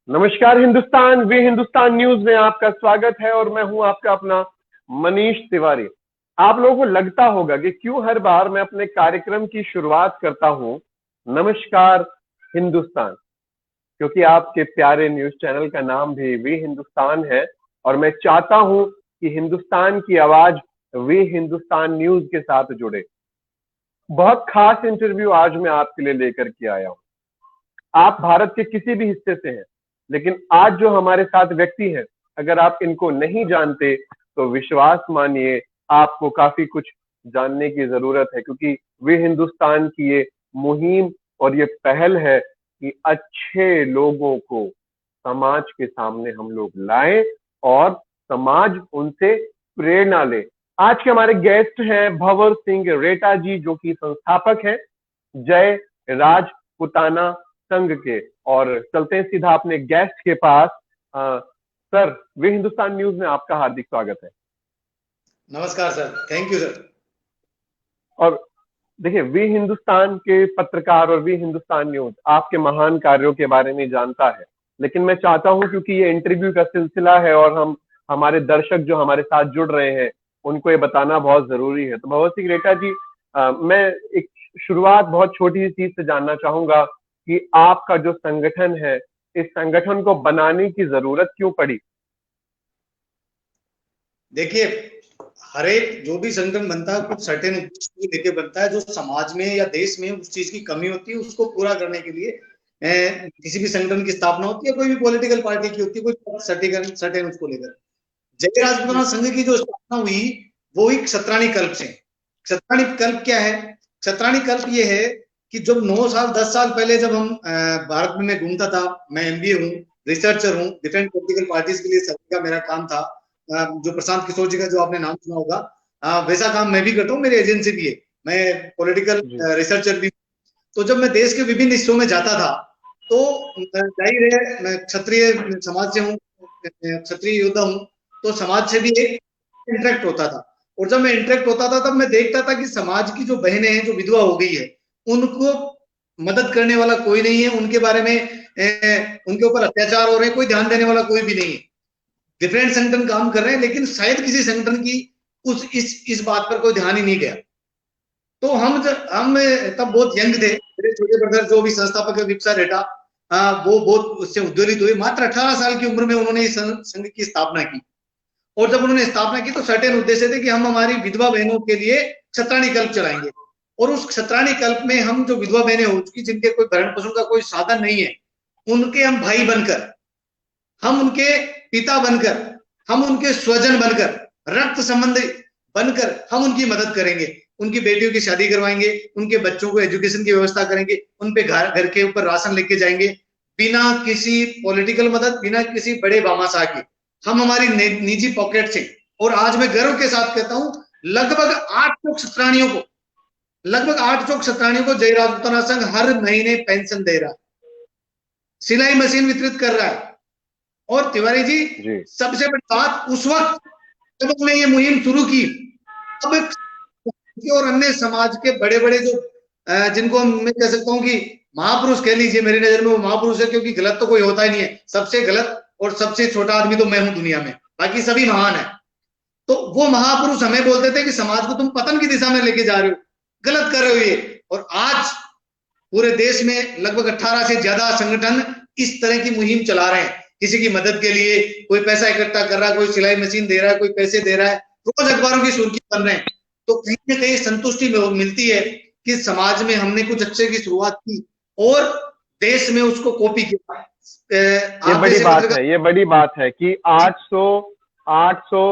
नमस्कार हिंदुस्तान, वे हिंदुस्तान न्यूज में आपका स्वागत है और मैं हूं आपका अपना मनीष तिवारी। आप लोगों को लगता होगा कि क्यों हर बार मैं अपने कार्यक्रम की शुरुआत करता हूं नमस्कार हिंदुस्तान, क्योंकि आपके प्यारे न्यूज चैनल का नाम भी वे हिंदुस्तान है और मैं चाहता हूं कि हिंदुस्तान की आवाज वे हिंदुस्तान न्यूज के साथ जुड़े। बहुत खास इंटरव्यू आज मैं आपके लिए लेकर के आया हूं। आप भारत के किसी भी हिस्से से हैं, लेकिन आज जो हमारे साथ व्यक्ति हैं, अगर आप इनको नहीं जानते तो विश्वास मानिए आपको काफी कुछ जानने की जरूरत है, क्योंकि वे हिंदुस्तान की ये मुहिम और ये पहल है कि अच्छे लोगों को समाज के सामने हम लोग लाएं और समाज उनसे प्रेरणा ले। आज के हमारे गेस्ट हैं भंवर सिंह रेटा जी, जो कि संस्थापक हैं जय राजपुताना संघ के। और चलते हैं सीधा अपने गेस्ट के पास। सर, वे हिंदुस्तान न्यूज में आपका हार्दिक स्वागत है। नमस्कार सर, थैंक यू सर। और देखिए, वे हिंदुस्तान के पत्रकार और वे हिंदुस्तान न्यूज आपके महान कार्यों के बारे में जानता है, लेकिन मैं चाहता हूं, क्योंकि ये इंटरव्यू का सिलसिला है और हमारे दर्शक जो हमारे साथ जुड़ रहे हैं उनको ये बताना बहुत जरूरी है। तो भंवर सिंह रेटा जी, मैं एक शुरुआत बहुत छोटी सी चीज से जानना चाहूंगा कि आपका जो संगठन है, इस संगठन को बनाने की जरूरत क्यों पड़ी? देखिए, हर एक जो भी संगठन बनता है कुछ सर्टेन उद्देश्य को लेके बनता है, जो समाज में या देश में उस चीज की कमी होती है उसको पूरा करने के लिए किसी भी संगठन की स्थापना होती है, कोई भी पॉलिटिकल पार्टी की होती है, कोई सर्टेन उसको लेकर। जय राजपुताना संघ की जो स्थापना हुई वो एक क्षत्राणी कल्प से। क्षत्राणी कल्प क्या है? क्षत्राणी कल्प ये है कि जब 9 साल 10 साल पहले जब हम भारत में मैं घूमता था, मैं एमबीए हूँ, रिसर्चर हूँ, डिफरेंट पॉलिटिकल पार्टीज के लिए सर्वे का मेरा काम था। जो प्रशांत किशोर जी का जो आपने नाम सुना होगा, वैसा काम मैं भी करता हूँ, मेरी एजेंसी भी है, मैं पॉलिटिकल रिसर्चर भी। तो जब मैं देश के विभिन्न हिस्सों में जाता था तो जाहिर है मैं क्षत्रिय समाज से हूँ, क्षत्रिय योद्धा हूँ, तो समाज से भी एक इंटरेक्ट होता था। और जब मैं इंटरेक्ट होता था तब मैं देखता था कि समाज की जो बहनें हैं जो विधवा हो गई है उनको मदद करने वाला कोई नहीं है, उनके बारे में उनके ऊपर अत्याचार हो रहे हैं, कोई ध्यान देने वाला कोई भी नहीं है। डिफरेंट संगठन काम कर रहे हैं लेकिन शायद किसी संगठन की इस बात पर कोई ध्यान ही नहीं गया। तो हम तब बहुत यंग थे, मेरे छोटे ब्रदर जो भी संस्थापक है विप्सा रेटा, वो बहुत उससे उद्वेलित हुए। मात्र 18 साल की उम्र में उन्होंने इस संघ की स्थापना की। और जब उन्होंने स्थापना की तो सर्टेन उद्देश्य थे कि हम हमारी विधवा बहनों के लिए क्षत्राणी कल्प चलाएंगे, और उस क्षत्राणी कल्प में हम जो विधवा बहनें हो चुकी जिनके कोई भरण पोषण का कोई साधन नहीं है, उनके हम भाई बनकर, हम उनके पिता बनकर, हम उनके स्वजन बनकर, रक्त संबंधी बनकर हम उनकी मदद करेंगे, उनकी बेटियों की शादी करवाएंगे, उनके बच्चों को एजुकेशन की व्यवस्था करेंगे, उन पे घर के ऊपर राशन लेके जाएंगे, बिना किसी पॉलिटिकल मदद, बिना किसी बड़े भामाशाह के, हम हमारी निजी पॉकेट से। और आज मैं गर्व के साथ कहता हूं लगभग 800 क्षत्राणियों को जय राजपुताना संघ हर महीने पेंशन दे रहा है, सिलाई मशीन वितरित कर रहा है। और तिवारी जी, सबसे बड़ी बात, उस वक्त जब हमने ये मुहिम शुरू की, अब और अन्य समाज के बड़े बड़े जो जिनको मैं कह सकता हूं कि महापुरुष कह लीजिए, मेरी नजर में वो महापुरुष है, क्योंकि गलत तो कोई होता ही नहीं है, सबसे गलत और सबसे छोटा आदमी तो मैं हूं दुनिया में, बाकी सभी महान है। तो वो महापुरुष हमें बोलते थे कि समाज को तुम पतन की दिशा में लेके जा रहे हो, गलत कर रहे हो ये। और आज पूरे देश में लगभग 18 से ज्यादा संगठन इस तरह की मुहिम चला रहे हैं, किसी की मदद के लिए, कोई पैसा इकट्ठा कर रहा है, कोई सिलाई मशीन दे रहा है, कोई पैसे दे रहा है, रोज अखबारों की सुर्खी बन रहे हैं। तो कहीं ना कहीं संतुष्टि मिलती है कि समाज में हमने कुछ अच्छे की शुरुआत की और देश में उसको कॉपी किया। ये बड़ी बात है, ये बड़ी बात है कि 800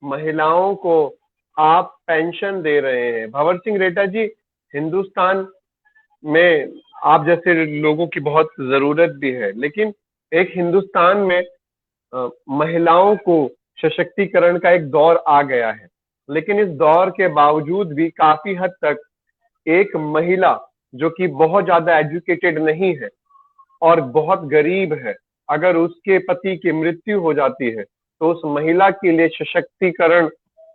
महिलाओं को आप पेंशन दे रहे हैं। भंवर सिंह रेटा जी, हिंदुस्तान में आप जैसे लोगों की बहुत जरूरत भी है, लेकिन एक हिंदुस्तान में महिलाओं को सशक्तिकरण का एक दौर आ गया है, लेकिन इस दौर के बावजूद भी काफी हद तक एक महिला जो कि बहुत ज्यादा एजुकेटेड नहीं है और बहुत गरीब है, अगर उसके पति की मृत्यु हो जाती है तो उस महिला के लिए सशक्तिकरण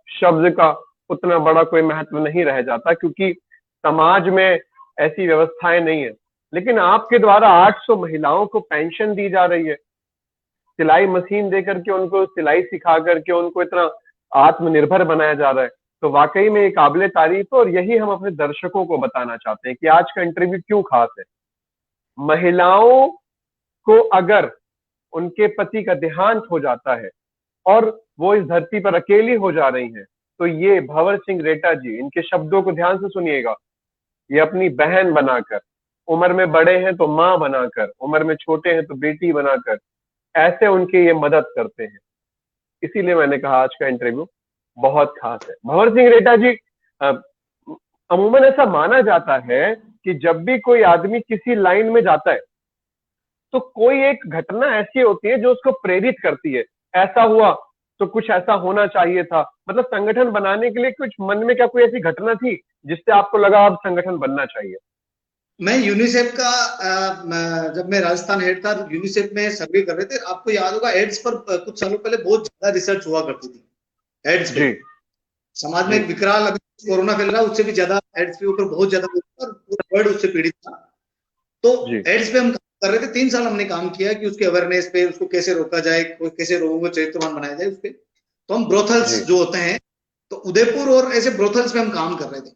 शब्द का उतना बड़ा कोई महत्व नहीं रह जाता, क्योंकि समाज में ऐसी व्यवस्थाएं नहीं है। लेकिन आपके द्वारा 800 महिलाओं को पेंशन दी जा रही है, सिलाई मशीन दे करके उनको सिलाई सिखा करके उनको इतना आत्मनिर्भर बनाया जा रहा है, तो वाकई में ये काबिले तारीफ है। और यही हम अपने दर्शकों को बताना चाहते हैं कि आज का इंटरव्यू क्यों खास है। महिलाओं को अगर उनके पति का देहांत हो जाता है और वो इस धरती पर अकेली हो जा रही हैं, तो ये भंवर सिंह रेटा जी, इनके शब्दों को ध्यान से सुनिएगा, ये अपनी बहन बनाकर, उम्र में बड़े हैं तो माँ बनाकर, उम्र में छोटे हैं तो बेटी बनाकर, ऐसे उनकी ये मदद करते हैं। इसीलिए मैंने कहा आज का इंटरव्यू बहुत खास है। भंवर सिंह रेटा जी, अमूमन ऐसा माना जाता है कि जब भी कोई आदमी किसी लाइन में जाता है तो कोई एक घटना ऐसी होती है जो उसको प्रेरित करती है, ऐसा हुआ तो कुछ ऐसा होना चाहिए था। मतलब संगठन बनाने के लिए कुछ मन में क्या कोई ऐसी घटना थी जिससे आपको लगा अब संगठन बनना चाहिए? मैं यूनिसेफ का जब मैं राजस्थान हेड था, यूनिसेफ में सर्वे कर रहे थे। आपको याद होगा एड्स पर कुछ सालों पहले बहुत ज्यादा रिसर्च हुआ करती थी। एड्स पे समाज में एक विकराल, अभी कोरोना फैल रहा है उससे भी ज्यादा एड्स के ऊपर बहुत ज्यादा वर्ल्ड उससे पीड़ित था। तो एड्स पे हम कर रहे थे, 3 साल हमने काम किया कि उसके अवेयरनेस पे, उसको कैसे रोका जाए, कैसे लोगों को चरित्रवान बनाया जाए उस पे। तो हम ब्रोथल्स जो होते हैं, तो उदयपुर और ऐसे ब्रोथल्स पे हम काम कर रहे थे।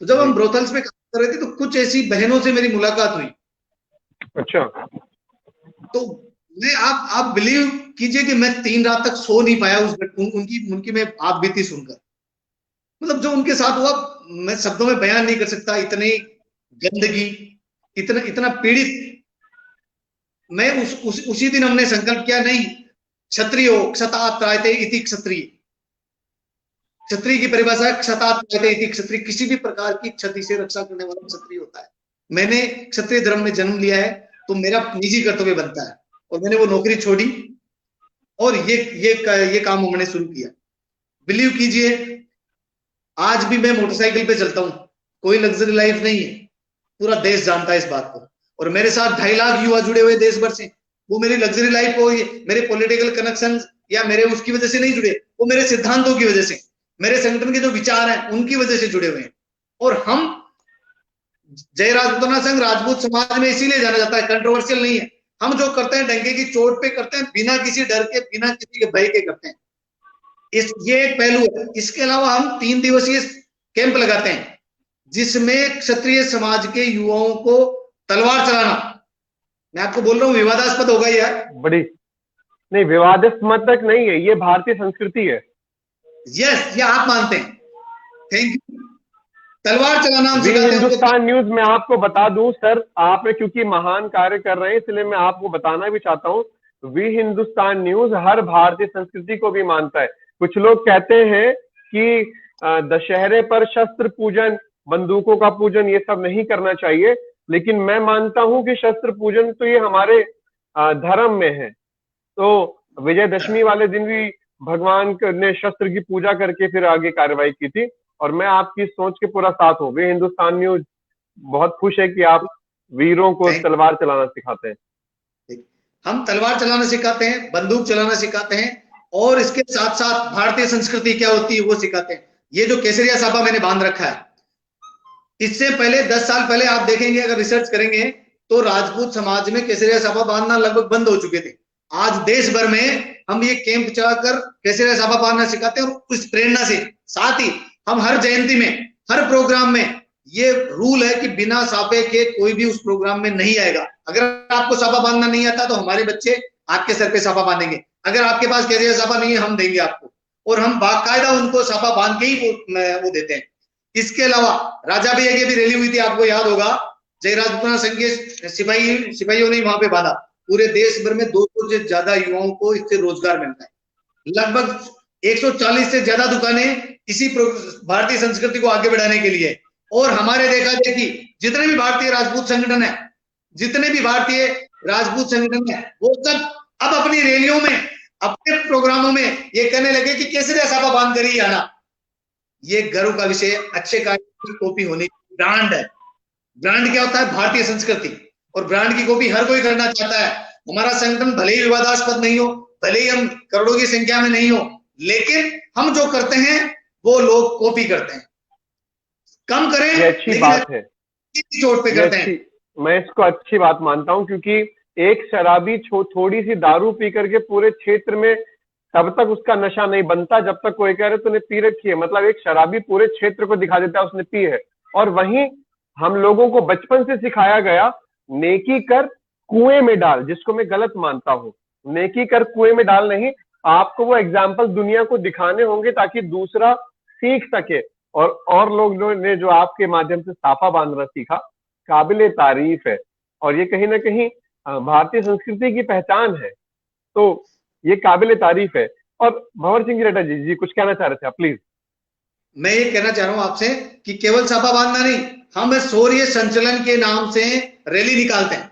तो जब हम ब्रोथल्स पे काम कर रहे थे तो कुछ ऐसी बहनों से मेरी मुलाकात हुई। अच्छा। तो मैं आप बिलीव कीजिए कि मैं 3 रात तक सो नहीं पाया उनकी मैं आप बीती सुनकर। मतलब जो उनके साथ हुआ मैं शब्दों में बयान नहीं कर सकता। इतनी गंदगी, इतना पीड़ित। मैं उसी दिन हमने संकल्प किया, नहीं, क्षत्रियो क्षतात त्रायते इति क्षत्रिय। क्षत्रिय की परिभाषा है क्षतात त्रायते इति क्षत्रिय। किसी भी प्रकार की क्षति से रक्षा करने वाला क्षत्रिय होता है। मैंने क्षत्रिय धर्म में जन्म लिया है तो मेरा निजी कर्तव्य बनता है, और मैंने वो नौकरी छोड़ी और ये काम हमने शुरू किया। बिलीव कीजिए, आज भी मैं मोटरसाइकिल पे चलता हूं, कोई लग्जरी लाइफ नहीं है, पूरा देश जानता है इस बात को। और मेरे साथ 2.5 लाख युवा जुड़े हुए देश भर से। वो मेरी लग्जरी लाइफ को, मेरे पॉलिटिकल कनेक्शन या मेरे उसकी वजह से नहीं जुड़े, वो मेरे सिद्धांतों की वजह से, मेरे संगठन के जो विचार हैं उनकी वजह से जुड़े हुए हैं। और हम जय राजपूताना संघ राजपूत समाज में इसीलिए जाना जाता है, कंट्रोवर्शियल नहीं है। हम जो करते हैं डंके की चोट पे करते हैं, बिना किसी डर के, बिना किसी के भय के करते हैं। ये एक पहलू है। इसके अलावा हम 3 दिवसीय कैंप लगाते हैं जिसमें क्षत्रिय समाज के युवाओं को तलवार चलाना, मैं आपको बोल रहा हूं विवादास्पद होगा यार, बड़ी नहीं, विवादास्पद तक नहीं है, ये भारतीय संस्कृति है। यस, ये आप मानते हैं, थैंक यू। तलवार चलाना हम सिखाते हैं। हिंदुस्तान न्यूज में आपको बता दूं सर, आपने क्योंकि महान कार्य कर रहे हैं इसलिए मैं आपको बताना भी चाहता हूं, वी हिंदुस्तान न्यूज हर भारतीय संस्कृति को भी मानता है। कुछ लोग कहते हैं कि दशहरे पर शस्त्र पूजन, बंदूकों का पूजन, ये सब नहीं करना चाहिए, लेकिन मैं मानता हूं कि शस्त्र पूजन तो ये हमारे धर्म में है। तो विजयदशमी वाले दिन भी भगवान ने शस्त्र की पूजा करके फिर आगे कार्रवाई की थी। और मैं आपकी सोच के पूरा साथ हूँ। वे हिंदुस्तान न्यूज बहुत खुश है कि आप वीरों को तलवार चलाना सिखाते हैं। हम तलवार चलाना सिखाते हैं, बंदूक चलाना सिखाते हैं, और इसके साथ साथ भारतीय संस्कृति क्या होती है वो सिखाते हैं। ये जो केसरिया साफा मैंने बांध रखा है, इससे पहले 10 साल पहले आप देखेंगे, अगर रिसर्च करेंगे तो राजपूत समाज में केसरिया साफा बांधना लगभग बंद हो चुके थे। आज देश भर में हम ये कैंप चलाकर केसरिया साफा बांधना सिखाते हैं। और उस प्रेरणा से साथ ही हम हर जयंती में, हर प्रोग्राम में, ये रूल है कि बिना साफे के कोई भी उस प्रोग्राम में नहीं आएगा। अगर आपको साफा बांधना नहीं आता तो हमारे बच्चे आपके सर पे साफा बांधेंगे। अगर आपके पास केसरिया साफा नहीं है, हम देंगे आपको, और हम बाकायदा उनको साफा बांध के ही वो देते हैं। इसके अलावा राजा भैया की भी रैली हुई थी, आपको याद होगा, जय राजपूताना संघ के सिपाहियों ने वहां पे बांधा। पूरे देश भर में 200 से ज्यादा युवाओं को इससे रोजगार मिलता है। लगभग 140 से ज्यादा दुकानें इसी भारतीय संस्कृति को आगे बढ़ाने के लिए। और हमारे देखा देखी जितने भी भारतीय राजपूत संगठन है, वो सब अब अपनी रैलियों में, अपने प्रोग्रामों में ये कहने लगे कि केसरिया साफा बांध कर ही आना। ये गर्व का विषय, अच्छे कार्य की कॉपी होने की ब्रांड है। ब्रांड क्या होता है? भारतीय संस्कृति। और ब्रांड की कॉपी हर कोई करना चाहता है। हमारा संगठन भले ही विवादास्पद नहीं हो, भले ही हम करोड़ों की संख्या में नहीं हो, लेकिन हम जो करते हैं वो लोग कॉपी करते हैं। कम करें, ये अच्छी बात है, चोट पे करते हैं। मैं इसको अच्छी बात मानता हूं, क्योंकि एक शराबी थोड़ी सी दारू पी करके पूरे क्षेत्र में तब तक उसका नशा नहीं बनता जब तक कोई कह रहे तूने पी रखी है। मतलब एक शराबी पूरे क्षेत्र को दिखा देता है उसने पी है। और वहीं हम लोगों को बचपन से सिखाया गया, नेकी कर कुएं में डाल, जिसको मैं गलत मानता हूं। नेकी कर कुएं में डाल नहीं, आपको वो एग्जाम्पल दुनिया को दिखाने होंगे ताकि दूसरा सीख सके। और लोगों ने जो आपके माध्यम से साफा बांधना सीखा, काबिले तारीफ है। और ये कहीं ना कहीं भारतीय संस्कृति की पहचान है, तो ये काबिले तारीफ है। और भंवर सिंह रेड्डी जी कुछ कहना चाह रहे थे आप, प्लीज। मैं ये कहना चाह रहा हूं आपसे कि केवल छापा बांधना नहीं, हम शौर्य संचलन के नाम से रैली निकालते हैं।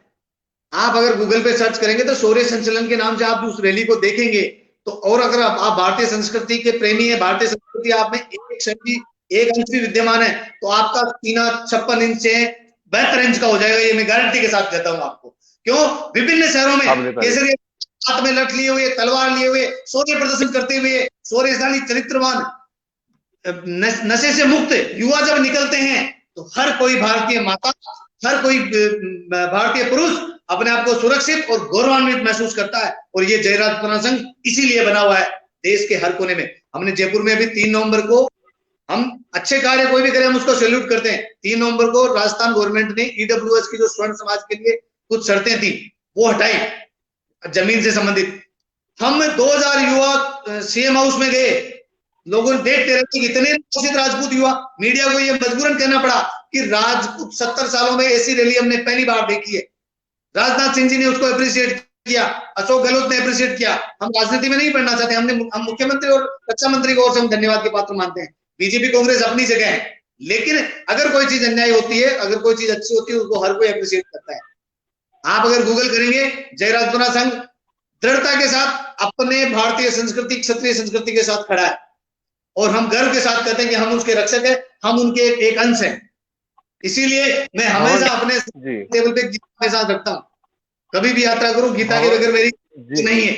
आप अगर गूगल पे सर्च करेंगे तो शौर्य संचलन के नाम से आप उस रैली को देखेंगे तो, और अगर आप भारतीय संस्कृति के प्रेमी है, भारतीय संस्कृति आप में एक अंश भी विद्यमान है, तो आपका सीना 56 इंच से 72 इंच का हो जाएगा। ये मैं गारंटी के साथ कहता हूं आपको। क्यों? विभिन्न शहरों में केसरी हाथ में लठ लिए हुए, तलवार लिए हुए, शौर्य प्रदर्शन करते हुए, शौर्यशाली चरित्रवान नशे से मुक्त युवा जब निकलते हैं तो हर कोई भारतीय माता, हर कोई भारतीय पुरुष अपने आप को सुरक्षित और गौरवान्वित महसूस करता है। और ये जय राजपुताना संघ इसीलिए बना हुआ है देश के हर कोने में। हमने जयपुर में अभी 3 नवंबर को, हम अच्छे कार्य कोई भी करें हम उसको सैल्यूट करते हैं। 3 नवंबर को राजस्थान गवर्नमेंट ने ईडब्ल्यूएस की जो स्वर्ण समाज के लिए कुछ शर्तें थी वो हटाई जमीन से संबंधित। हम 2000 युवा सीएम हाउस में गए, लोगों ने देखते रहे कि इतने राजपूत युवा, मीडिया को ये मजबूरन कहना पड़ा कि राजपूत 70 सालों में ऐसी रैली हमने पहली बार देखी है। राजनाथ सिंह जी ने उसको अप्रिशिएट किया, अशोक गहलोत ने अप्रिशिएट किया। हम राजनीति में नहीं पढ़ना चाहते, हम मुख्यमंत्री और रक्षा मंत्री को और से हम धन्यवाद के पात्र मानते हैं। बीजेपी कांग्रेस अपनी जगह है, लेकिन अगर कोई चीज अन्याय होती है, अगर कोई चीज अच्छी होती है, उसको हर कोई अप्रिशिएट करता है। आप अगर गूगल करेंगे, जय राजपुताना संघ दृढ़ता के साथ अपने भारतीय संस्कृति, क्षत्रिय संस्कृति के साथ खड़ा है और हम गर्व के साथ कहते हैं कि हम उसके रक्षक हैं, हम उनके एक अंश हैं। इसीलिए मैं हमेशा अपने टेबल पे गीता के साथ रखता हूं। कभी भी यात्रा करूं, गीता के बगैर मेरी नहीं है,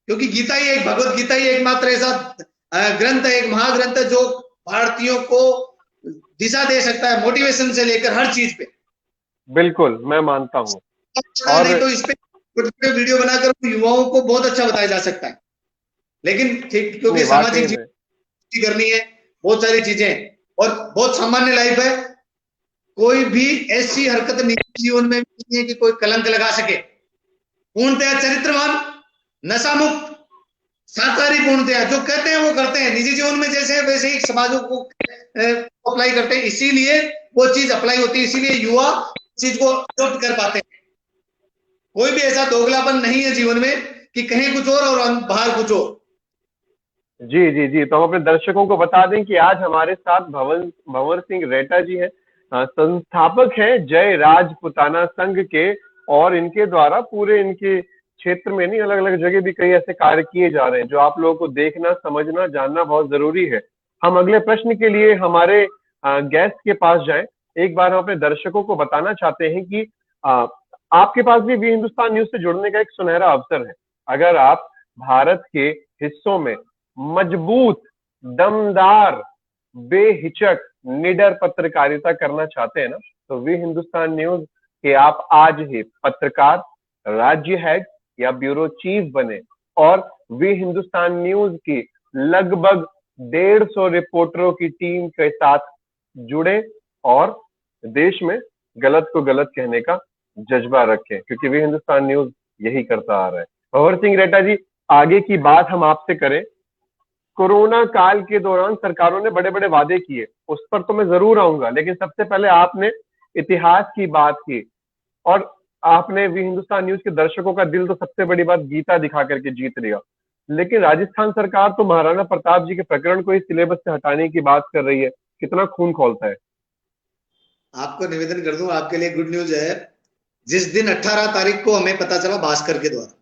क्योंकि गीता ही एक, भगवत गीता ही एकमात्र ऐसा ग्रंथ है, एक महाग्रंथ है जो भारतीयों को दिशा दे सकता है, मोटिवेशन से लेकर हर चीज पे। बिल्कुल, मैं मानता हूँ। और नहीं तो इस पे छोटे वीडियो बनाकर युवाओं को बहुत अच्छा बताया जा सकता है, लेकिन ठीक क्योंकि सामाजिक जीवन करनी है, बहुत सारी चीजें और बहुत सामान्य लाइफ है। कोई भी ऐसी हरकत निजी जीवन में नहीं है कि कोई कलंक लगा सके। पूर्णतया चरित्रवान, नशा मुक्त, शाकाहारी, पूर्णतया जो कहते हैं वो करते हैं। निजी जीवन में जैसे वैसे ही समाजों को अप्लाई करते हैं, इसीलिए वो चीज अप्लाई होती है, इसीलिए युवा चीज को अडॉप्ट कर पाते हैं। कोई भी ऐसा दोगलापन नहीं है जीवन में कि कहीं कुछ और बाहर कुछ और। जी जी जी, तो हम अपने दर्शकों को बता दें कि आज हमारे साथ भंवर सिंह रेड्डी जी हैं, संस्थापक हैं जय राजपुताना संघ के। और इनके द्वारा पूरे इनके क्षेत्र में नहीं, अलग अलग जगह भी कई ऐसे कार्य किए जा रहे हैं जो आप लोगों को देखना, समझना, जानना बहुत जरूरी है। हम अगले प्रश्न के लिए हमारे गेस्ट के पास जाएं। एक बार हम अपने दर्शकों को बताना चाहते हैं कि आपके पास भी वी हिंदुस्तान न्यूज से जुड़ने का एक सुनहरा अवसर है। अगर आप भारत के हिस्सों में मजबूत, दमदार, बेहिचक, निडर पत्रकारिता करना चाहते हैं ना, तो वी हिंदुस्तान न्यूज के आप आज ही पत्रकार, राज्य हेड या ब्यूरो चीफ बने और वी हिंदुस्तान न्यूज की लगभग 150 रिपोर्टरों की टीम के साथ जुड़े और देश में गलत को गलत कहने का जज्बा रखें, क्योंकि वी हिंदुस्तान न्यूज यही करता आ रहा है। भंवर सिंह रेड्डी जी, आगे की बात हम आपसे करें। कोरोना काल के दौरान सरकारों ने बड़े बड़े वादे किए, उस पर तो मैं जरूर आऊंगा, लेकिन सबसे पहले आपने इतिहास की बात की और आपने वी हिंदुस्तान न्यूज के दर्शकों का दिल तो सबसे बड़ी बात गीता दिखा करके जीत लिया। लेकिन राजस्थान सरकार तो महाराणा प्रताप जी के प्रकरण को ही सिलेबस से हटाने की बात कर रही है। कितना खून खौलता है। आपको निवेदन कर दूं, आपके लिए गुड न्यूज है। जिस दिन 18 तारीख को हमें पता चला भास्कर के द्वारा,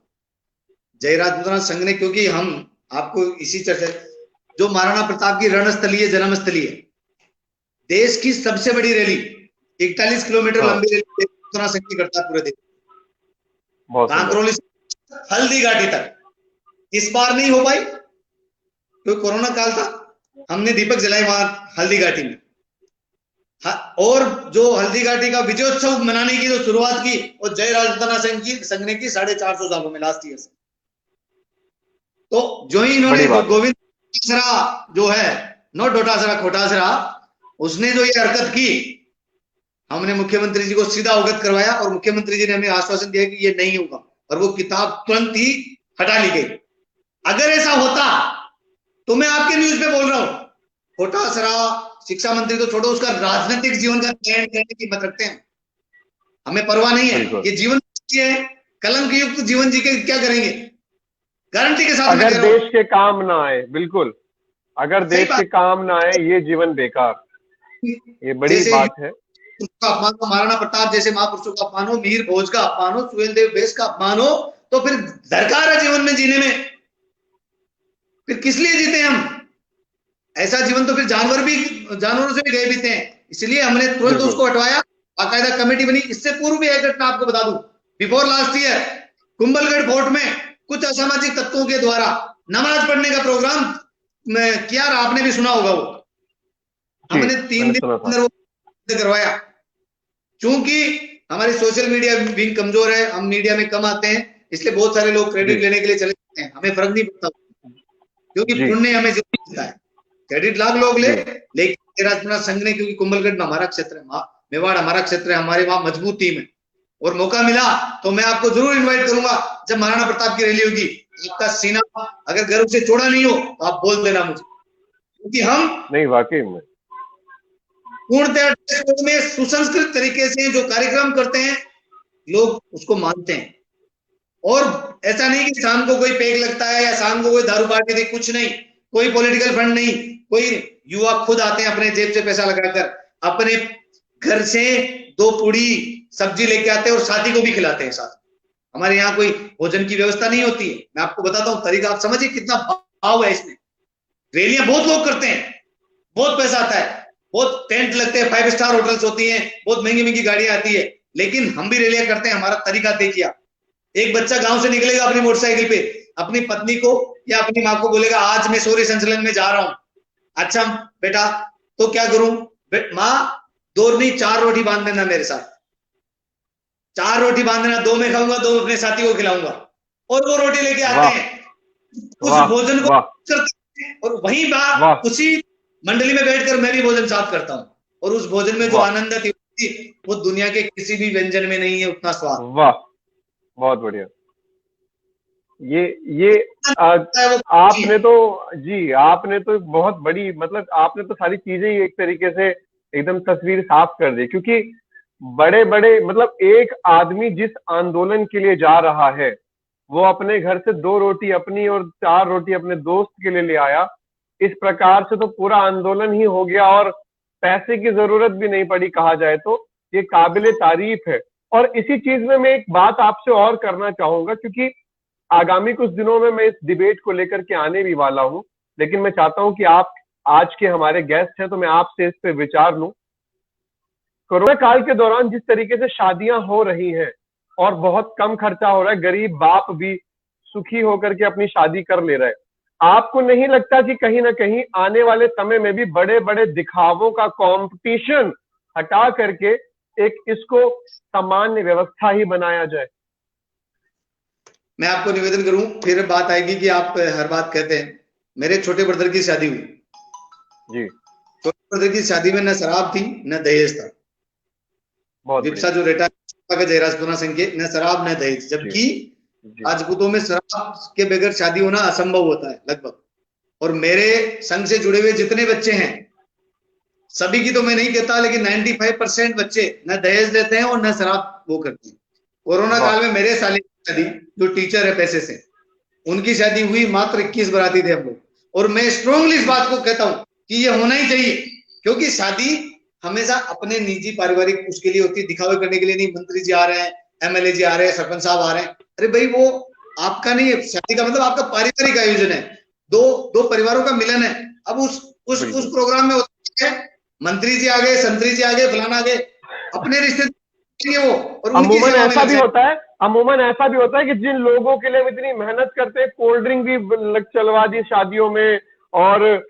जय राजपुताना संघ ने, क्योंकि हम आपको इसी चर्चा, जो महाराणा प्रताप की रणस्थली है, जन्मस्थली है, देश की सबसे बड़ी रैली 41 किलोमीटर लंबी रैली राजपुताना संघ की करता है पूरे देश, कांकरोली से हल्दी घाटी तक। इस बार नहीं हो पाई क्योंकि कोरोना काल था। हमने दीपक जलाए वहां हल्दी घाटी में। और जो हल्दी घाटी का विजयोत्सव मनाने की जो शुरुआत की, और जय राजपूताना संघ ने की 450 सालों में, लास्ट ईयर से। तो जो ही इन्होंने गोविंद डोटासरा जो है, नॉट डोटासरा, खोटासरा, उसने जो ये हरकत की, हमने मुख्यमंत्री जी को सीधा अवगत करवाया और मुख्यमंत्री जी ने हमें आश्वासन दिया कि ये नहीं होगा, और वो किताब तुरंत ही हटा ली गई। अगर ऐसा होता तो मैं आपके न्यूज पे बोल रहा हूं, खोटासरा शिक्षा मंत्री तो छोड़ो, उसका राजनीतिक जीवन का चयन करने की मत रखते हैं, हमें परवाह नहीं है। ये जीवन है, कलंक युक्त जीवन जी के क्या करेंगे, गारंटी के साथ। अगर देश के काम ना आए, बिल्कुल, अगर देश के काम ना आए ये जीवन बेकार, ये बड़ी बात है। का अपमान हो, महाराणा प्रताप जैसे महापुरुषों का अपमान हो, मीर भोज का अपमान हो, सुहेलदेव बेस का अपमान हो, तो फिर दरकार है जीवन में जीने में, फिर किस लिए जीते हम? ऐसा जीवन तो फिर जानवरों से भी गए बीते हैं। इसलिए हमने तुरंत उसको हटवाया, बाकायदा कमेटी बनी। इससे पूर्व भी एक घटना आपको बता दूं, before last year Kumbhalgarh fort में कुछ असामाजिक तत्वों के द्वारा नमाज पढ़ने का प्रोग्राम किया, आपने भी सुना होगा। वो हमने 3 दिन अंदर वो करवाया। क्योंकि हमारी सोशल मीडिया विंग कमजोर है, हम मीडिया में कम आते हैं, इसलिए बहुत सारे लोग क्रेडिट लेने के लिए चले जाते हैं, हमें फर्क नहीं पड़ता, क्योंकि पुण्य हमें जरूर मिलता है। क्रेडिट लाख लोग ले, लेकिन राजपूताना संघ ने, क्योंकि कुंभलगढ़ में हमारा क्षेत्र है, मेवाड़ हमारा क्षेत्र है, हमारे वहां मजबूत टीम है, और मौका मिला तो मैं आपको जरूर इनवाइट करूंगा जब महाराणा प्रताप की रैली होगी। आपका सीना अगर गर्व से चौड़ा नहीं हो तो आप बोल देना मुझे, क्योंकि हम नहीं, वाकई में पूर्णतः में सुसंस्कृत तरीके से जो कार्यक्रम करते हैं लोग उसको मानते हैं। और ऐसा नहीं कि शाम को कोई पेग लगता है या शाम को कोई दारू पार्टी थी, कुछ नहीं, कोई पॉलिटिकल फंड नहीं, कोई युवा खुद आते हैं अपने जेब से पैसा लगाकर, अपने घर से 2 पूड़ी सब्जी लेके आते हैं और साथी को भी खिलाते हैं साथ। हमारे यहाँ कोई भोजन की व्यवस्था नहीं होती है। मैं आपको बताता हूँ तरीका, आप समझिए कितना भाव है इसमें। रैलियां बहुत लोग करते हैं, बहुत पैसा आता है, बहुत टेंट लगते हैं, 5 स्टार होटल्स होती हैं, बहुत महंगी महंगी गाड़ियां आती है, लेकिन हम भी रैलियां करते हैं। हमारा तरीका देखिए, एक बच्चा गांव से निकलेगा अपनी मोटरसाइकिल पे, अपनी पत्नी को या अपनी माँ को बोलेगा आज मैं सूर्य संचलन में जा रहा हूं। अच्छा बेटा तो क्या करूं? माँ 2 नहीं 4 रोटी बांध देना मेरे साथ, 4 रोटी बांध देना, 2 मैं खाऊंगा, 2 अपने साथी को खिलाऊंगा, और वो रोटी लेके आते हैं, उस भोजन को करते हैं, और वहीं उसी मंडली में बैठकर मैं भी भोजन साथ करता हूँ, और उस भोजन में जो आनंद है वो दुनिया के किसी भी व्यंजन में नहीं है उतना स्वाद। वाह, बहुत बढ़िया। ये आपने तो जी, आपने तो बहुत बड़ी, मतलब आपने तो सारी चीजें ही एक तरीके से एकदम तस्वीर साफ कर दी। क्योंकि बड़े बड़े, मतलब एक आदमी जिस आंदोलन के लिए जा रहा है, वो अपने घर से 2 रोटी अपनी और 4 रोटी अपने दोस्त के लिए ले आया। इस प्रकार से तो पूरा आंदोलन ही हो गया और पैसे की जरूरत भी नहीं पड़ी, कहा जाए तो ये काबिले तारीफ है। और इसी चीज में मैं एक बात आपसे और करना चाहूंगा, क्योंकि आगामी कुछ दिनों में मैं इस डिबेट को लेकर के आने भी वाला हूं, लेकिन मैं चाहता हूं कि आप आज के हमारे गेस्ट हैं तो मैं आपसे इस पे विचार लूं। कोरोना काल के दौरान जिस तरीके से शादियां हो रही हैं और बहुत कम खर्चा हो रहा है, गरीब बाप भी सुखी होकर के अपनी शादी कर ले रहे हैं, आपको नहीं लगता कि कहीं ना कहीं आने वाले समय में भी बड़े बड़े दिखावों का कंपटीशन हटा करके एक इसको सामान्य व्यवस्था ही बनाया जाए? मैं आपको निवेदन करूं, फिर बात आएगी कि आप हर बात कहते हैं। मेरे छोटे ब्रदर की शादी हुई जी, छोटे ब्रदर की शादी में न शराब थी न दहेज था। विप्सा जो रेटा जय राजपूताना संघ के, न शराब न दहेज, जबकि राजपूतों में शराब के बगैर शादी होना असंभव होता है लगभग। और मेरे संघ से जुड़े हुए जितने बच्चे हैं, सभी की तो मैं नहीं कहता, लेकिन 95% बच्चे न दहेज लेते हैं और न शराब वो करते हैं। कोरोना काल में मेरे साले की शादी, जो टीचर है पैसे से, उनकी शादी हुई, मात्र 21 बाराती थे हम लोग। और मैं स्ट्रांगली इस बात को कहता हूं कि ये होना ही चाहिए, क्योंकि शादी हमेशा अपने निजी पारिवारिक उसके लिए होती है, दिखावे करने के लिए नहीं। मंत्री जी आ रहे हैं, एमएलए जी आ रहे हैं, सरपंच साहब आ रहे हैं, अरे भाई वो आपका नहीं है। शादी का मतलब आपका पारिवारिक आयोजन है, दो परिवारों का मिलन है। अब उस प्रोग्राम में होता है मंत्री जी आ गए, संतरी जी आ गए, फलाना आ गए, अपने रिश्ते वो। और अमूमन ऐसा भी होता है कि जिन लोगों के लिए हम इतनी मेहनत करते हैं, कोल्ड ड्रिंक भी चलवा दी शादियों में, और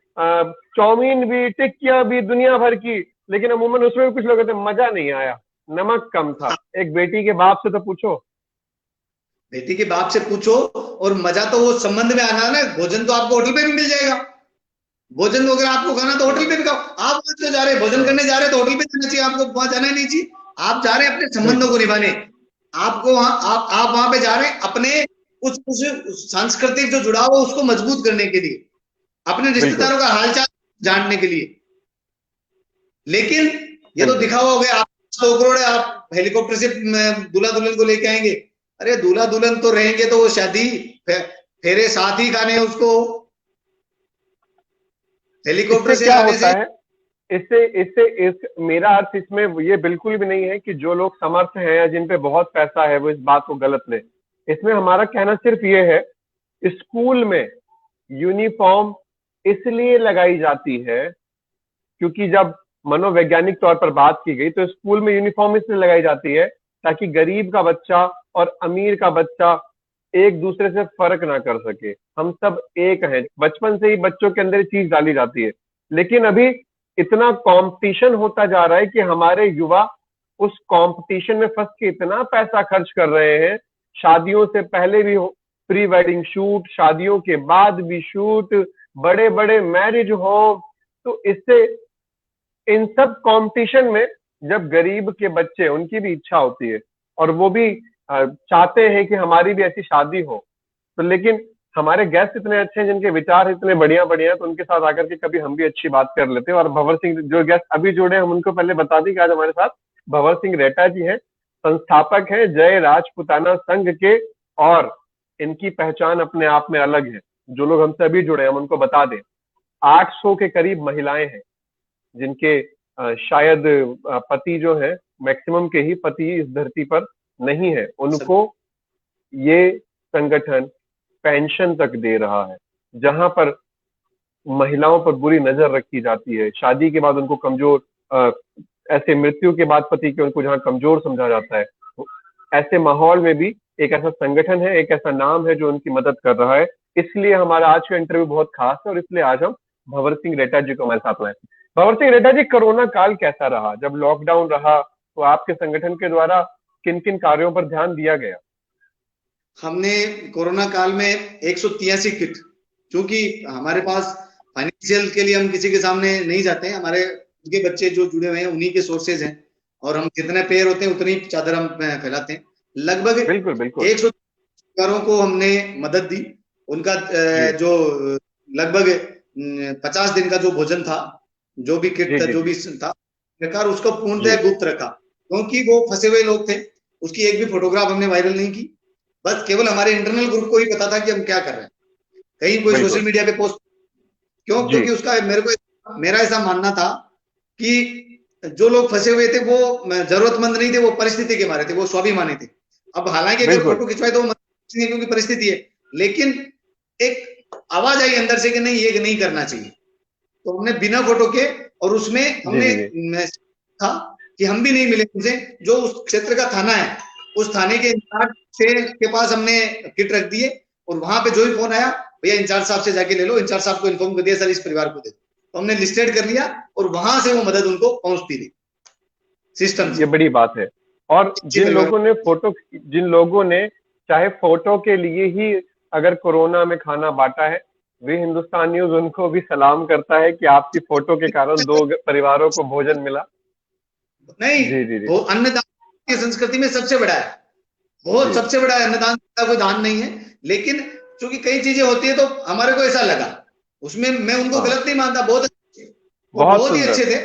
चाउमीन भी, टिक्कियां भी, दुनिया भर की, लेकिन अमूमन उसमें भी कुछ लोग कहते हैं मजा नहीं आया, नमक कम था। एक बेटी के बाप से तो पूछो। बेटी के बाप से पूछो, और मजा तो वो संबंध में आना ना। भोजन तो आपको होटल पे भी मिल जाएगा। भोजन अगर आपको खाना तो होटल पे भी खाओ। आप वहां तो जा रहे हैं भोजन हाँ, करने जा रहे हैं, तो होटल पे जाना चाहिए, आपको वहां जाना ही नहीं चाहिए। आप जा रहे हैं अपने संबंधों बिल्कुल को निभाने। आपको वहां आप वहां पे जा रहे हैं अपने उस सांस्कृतिक जो जुड़ाव है उसको मजबूत करने के लिए, अपने बिल्कुल रिश्तेदारों का हालचाल जानने के लिए। लेकिन ये तो बिल्कुल। दिखावा हो गया। आप 100 करोड़ है, आप हेलीकॉप्टर से दूल्हा दुल्हन को लेके आएंगे। अरे दूल्हा दुल्हन तो रहेंगे तो वो शादी फेरे साथ ही खाने हैं उसको, हेलीकॉप्टर इससे से क्या लाने होता से। है, इससे इससे इस मेरा अर्थ इसमें ये बिल्कुल भी नहीं है कि जो लोग समर्थ हैं या जिन पे बहुत पैसा है वो इस बात को गलत ले। इसमें हमारा कहना सिर्फ ये है, स्कूल में यूनिफॉर्म इसलिए लगाई जाती है क्योंकि जब मनोवैज्ञानिक तौर पर बात की गई तो स्कूल में यूनिफॉर्म इसलिए लगाई जाती है ताकि गरीब का बच्चा और अमीर का बच्चा एक दूसरे से फर्क ना कर सके, हम सब एक हैं। बचपन से ही बच्चों के अंदर ये चीज डाली जाती है। लेकिन अभी इतना कंपटीशन होता जा रहा है कि हमारे युवा उस कंपटीशन में फंस के इतना पैसा खर्च कर रहे हैं, शादियों से पहले भी प्री वेडिंग शूट, शादियों के बाद भी शूट, बड़े बड़े मैरिज होम। तो इससे इन सब कंपटीशन में जब गरीब के बच्चे, उनकी भी इच्छा होती है और वो भी चाहते हैं कि हमारी भी ऐसी शादी हो, तो लेकिन हमारे गेस्ट इतने अच्छे हैं जिनके विचार इतने बढ़िया बढ़िया हैं, तो उनके साथ आकर के कभी हम भी अच्छी बात कर लेते हैं। और भंवर सिंह जो गेस्ट अभी जुड़े हैं हम उनको पहले बता दें कि आज हमारे साथ भंवर सिंह रेटा जी हैं, संस्थापक हैं जय राजपुताना संघ के। और इनकी पहचान अपने आप में अलग है। जो लोग हमसे अभी जुड़े हैं हम उनको बता दें, 800 के करीब महिलाएं हैं जिनके शायद पति जो है, मैक्सिमम के ही पति इस धरती पर नहीं है, सब उनको ये संगठन पेंशन तक दे रहा है। जहां पर महिलाओं पर बुरी नजर रखी जाती है, शादी के बाद उनको कमजोर, ऐसे मृत्यु के बाद पति के उनको जहां कमजोर समझा जाता है, तो ऐसे माहौल में भी एक ऐसा संगठन है, एक ऐसा नाम है जो उनकी मदद कर रहा है। इसलिए हमारा आज का इंटरव्यू बहुत खास है और इसलिए आज हम भंवर सिंह रेटा जी को हमारे साथ लाए। भंवर सिंह रेटा जी, कोरोना काल कैसा रहा? जब लॉकडाउन रहा तो आपके संगठन के द्वारा किन किन कार्यों पर ध्यान दिया गया? हमने कोरोना काल में 183 किट, क्योंकि हमारे पास फाइनेंशियल के लिए हम किसी के सामने नहीं जाते हैं, हमारे उनके बच्चे जो जुड़े हुए हैं उन्हीं के सोर्सेज हैं, और हम जितने पेयर होते हैं उतनी चादर हम फैलाते हैं। लगभग बिल्कुल बिल्कुल। 100 परिवारों को हमने मदद दी। उनका जी जो लगभग 50 दिन का जो भोजन था, जो भी किट जी था, जी जो जी भी था, सरकार उसको जी। पूर्णतः गुप्त रखा, क्योंकि वो फंसे हुए लोग थे। उसकी एक भी फोटोग्राफ हमने वायरल नहीं की। बस केवल हमारे इंटरनल ग्रुप को ही पता था कि हम क्या कर रहे हैं। कहीं कोई सोशल बिल्कुल। मीडिया पे पोस्ट क्यों? जी क्योंकि उसका मेरा ऐसा मानना था कि जो लोग फंसे हुए थे वो जरूरतमंद नहीं थे, वो परिस्थिति के मारे थे, वो स्वाभिमानी थे। अब हालांकि अगर बिल्कुल। फोटो खिंचवाए तो नहीं, क्योंकि परिस्थिति है, लेकिन एक आवाज आई अंदर से कि नहीं, ये नहीं करना चाहिए। तो हमने बिना फोटो के, और उसमें जी हमने जी जी था कि हम भी नहीं मिले उनसे, जो उस क्षेत्र का थाना है, उस थाने के इंचार्ज से के पास हमने किट रख दिए, और वहां पे जो भी फोन आया, भैया इंचार्ज साहब से जाके ले लो, इंचार्ज साहब को इन्फॉर्म कर दिया, सर इस परिवार को दे दो। तो हमने लिस्टेड कर लिया, और वहां से वो मदद उनको पहुंचती रही सिस्टम ये से। बड़ी बात है। और जी परिवार। जिन लोगों ने चाहे फोटो के लिए ही अगर कोरोना में खाना बांटा है, वे हिंदुस्तान न्यूज उनको भी सलाम करता है कि आपकी फोटो के कारण दो परिवारों को भोजन मिला। नहीं, जी जी जी वो अन्नदान की संस्कृति में सबसे बड़ा है, बहुत जी। सबसे बड़ा है। अन्नदान का कोई दान नहीं है, लेकिन चूंकि कई चीजें होती है तो हमारे को ऐसा लगा। उसमें मैं उनको हाँ, गलत नहीं मानता, बहुत अच्छे थे, वो बहुत बहुत ही सुंदर। अच्छे थे।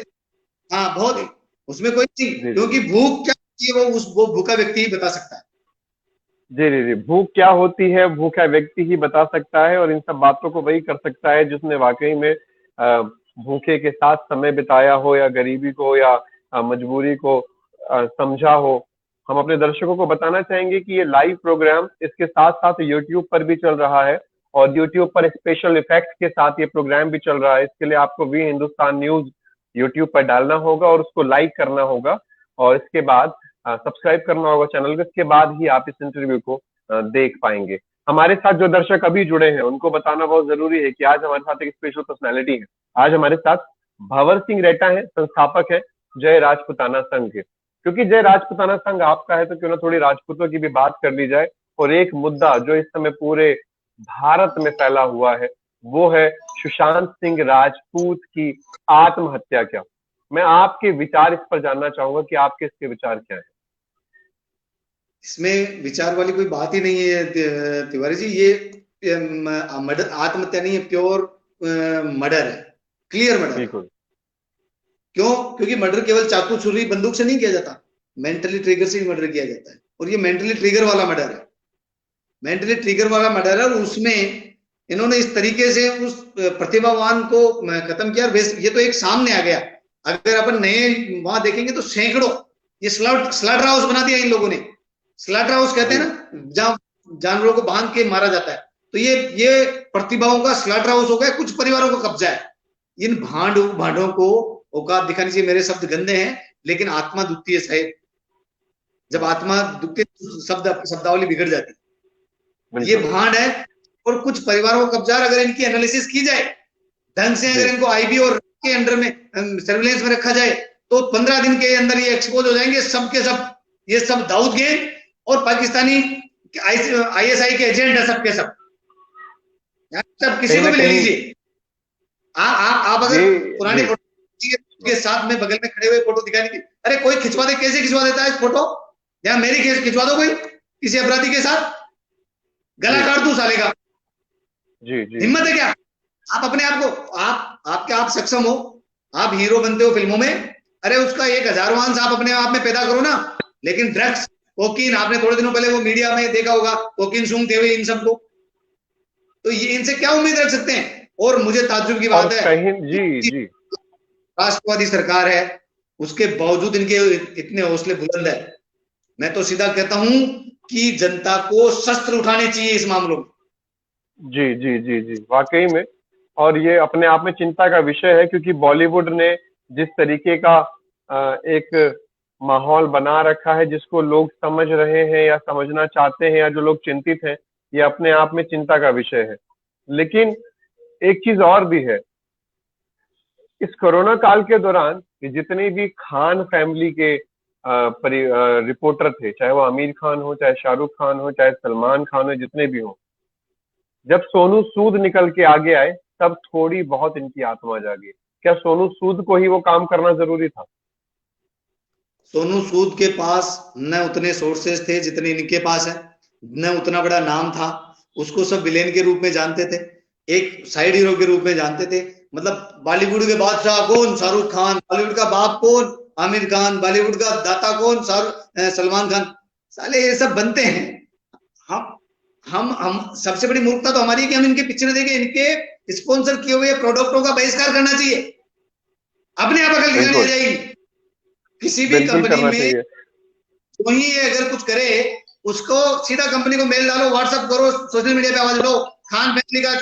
हाँ, बहुत ही, उसमें कोई नहीं, जी जी क्योंकि भूख क्या होती है वो भूखा व्यक्ति ही बता सकता है। जी जी जी। भूख क्या होती है भूखा व्यक्ति ही बता सकता है, और इन सब बातों को वही कर सकता है जिसने वाकई में भूखे के साथ समय बिताया हो, या गरीबी को, या मजबूरी को समझा हो। हम अपने दर्शकों को बताना चाहेंगे कि ये लाइव प्रोग्राम इसके साथ साथ यूट्यूब पर भी चल रहा है, और यूट्यूब पर स्पेशल इफेक्ट्स के साथ ये प्रोग्राम भी चल रहा है। इसके लिए आपको वी हिंदुस्तान न्यूज यूट्यूब पर डालना होगा और उसको लाइक करना होगा, और इसके बाद सब्सक्राइब करना होगा चैनल को। इसके बाद ही आप इस इंटरव्यू को देख पाएंगे। हमारे साथ जो दर्शक अभी जुड़े हैं उनको बताना बहुत जरूरी है कि आज हमारे साथ एक स्पेशल पर्सनैलिटी है। आज हमारे साथ भंवर सिंह रेटा है, संस्थापक है जय राजपुताना संघ के। क्योंकि जय राजपुताना संघ आपका है तो क्यों ना थोड़ी राजपूतों की भी बात कर ली जाए। और एक मुद्दा जो इस समय पूरे भारत में फैला हुआ है वो है सुशांत सिंह राजपूत की आत्महत्या। क्या मैं आपके विचार इस पर जानना चाहूंगा कि आपके इसके विचार क्या है? इसमें विचार वाली कोई बात ही नहीं है तिवारी जी। ये मर्डर, आत्महत्या नहीं है, प्योर मर्डर है, क्लियर मर्डर है। बिल्कुल। क्यों? क्योंकि मर्डर केवल चाकू छुरी बंदूक से नहीं किया जाता, मेंटली ट्रिगर से भी मर्डर किया जाता है। और ये मेंटली ट्रिगर वाला मर्डर है, मेंटली ट्रिगर वाला मर्डर है। और उसमें इन्होंने इस तरीके से उस प्रतिभावान को खत्म किया। ये तो एक सामने आ गया, अगर अपन नए वहां देखेंगे तो सैकड़ों, ये स्लॉटर हाउस बना दिया इन लोगों ने। स्लॉटर हाउस कहते हैं ना, जहां जानवरों को बांध के मारा जाता है, तो ये प्रतिभाओं का स्लॉटर हाउस हो गया, कुछ परिवारों का कब्जा है। इन भांडों को औकात दिखानी चाहिए। मेरे शब्द गंदे हैं, लेकिन आत्मा दुखती है साहेब। जब आत्मा दुख के शब्दावली बिगड़ जाती है। ये भांड है और कुछ परिवारों का कब्जा। अगर इनकी एनालिसिस की जाए ढंग से, अगर इनको आईबी और के अंडर में सर्विलेंस में रखा जाए, तो 15 दिन के अंदर ये एक्सपोज हो जाएंगे सब के सब। ये सब दाऊद गैंग और पाकिस्तानी आईएसआई के एजेंट है, सब के सब। सब किसी को भी ले लीजिए। आप अगर पुराने फोटो के साथ में बगल में खड़े हुए फोटो दिखाने की, अरे कोई खिंचवा दे, कैसे खिंचवा देता है फोटो? या मेरी केस खिंचवा दो कोई किसी अपराधी के साथ, गला काट दूं साले का। हिम्मत है क्या? आप अपने आप को आप सक्षम हो, आप हीरो बनते हो फिल्मों में, अरे उसका 1000 अंश आप अपने आप में पैदा करो ना। लेकिन ड्रग्स, कोकीन, आपने थोड़े दिनों पहले वो मीडिया में देखा होगा, कोकीन सूंघते हुए इन सबको, तो ये इनसे क्या उम्मीद रख सकते हैं? और मुझे ताज्जुब की बात है, जी राष्ट्रवादी सरकार है, उसके बावजूद इनके इतने हौसले बुलंद है। मैं तो सीधा कहता हूं कि जनता को शस्त्र उठाने चाहिए इस मामलों में। जी वाकई में। और ये अपने आप में चिंता का विषय है, क्योंकि बॉलीवुड ने जिस तरीके का एक माहौल बना रखा है, जिसको लोग समझ रहे हैं या समझना चाहते हैं, या जो लोग चिंतित हैं, ये अपने आप में चिंता का विषय है। लेकिन एक चीज और भी है, इस कोरोना काल के दौरान जितने भी खान फैमिली के रिपोर्टर थे, चाहे वो आमिर खान हो, चाहे शाहरुख खान हो, चाहे सलमान खान हो, जितने भी हो, जब सोनू सूद निकल के आगे आए तब थोड़ी बहुत इनकी आत्मा जागी। क्या सोनू सूद को ही वो काम करना जरूरी था? सोनू सूद के पास न उतने सोर्सेस थे जितने इनके पास है, न उतना बड़ा नाम था। उसको सब विलेन के रूप में जानते थे, एक साइड हीरो के रूप में जानते थे। मतलब बॉलीवुड के बादशाह कौन? शाहरुख खान। बॉलीवुड का बाप कौन? आमिर खान। बॉलीवुड का दाता कौन? सलमान खान। साले ये सब बनते हैं। हम सबसे बड़ी मूर्खता तो हमारी कि हम इनके पीछे न देखे। इनके स्पॉन्सर किए हुए प्रोडक्टों का बहिष्कार करना चाहिए, अपने आप अकल दिखानी आ जाएगी। किसी भी कंपनी में वही अगर कुछ करे, उसको सीधा कंपनी को मेल डालो, व्हाट्सएप करो, सोशल मीडिया पे आवाज उठाओ, खान फैमिली का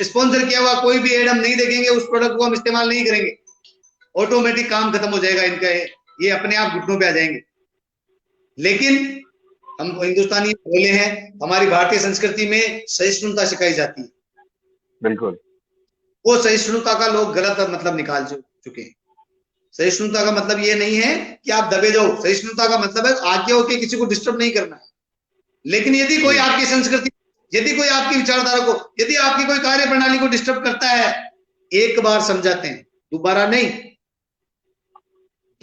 स्पॉन्सर किया हुआ कोई भी एड हम नहीं देखेंगे, उस प्रोडक्ट को हम इस्तेमाल नहीं करेंगे। ऑटोमेटिक काम खत्म हो जाएगा इनका, ये अपने आप घुटनों पे आ जाएंगे। लेकिन हम हिंदुस्तानी बोले हैं, हमारी भारतीय संस्कृति में सहिष्णुता सिखाई जाती है। बिल्कुल। वो सहिष्णुता का लोग गलत मतलब निकाल चुके हैं। सहिष्णुता का मतलब ये नहीं है कि आप दबे जाओ। सहिष्णुता का मतलब है आगे होके किसी को डिस्टर्ब नहीं करना है। लेकिन यदि कोई आपकी संस्कृति, यदि कोई आपकी विचारधारा को, यदि आपकी कोई कार्य प्रणाली को डिस्टर्ब करता है, एक बार समझाते हैं, दोबारा नहीं।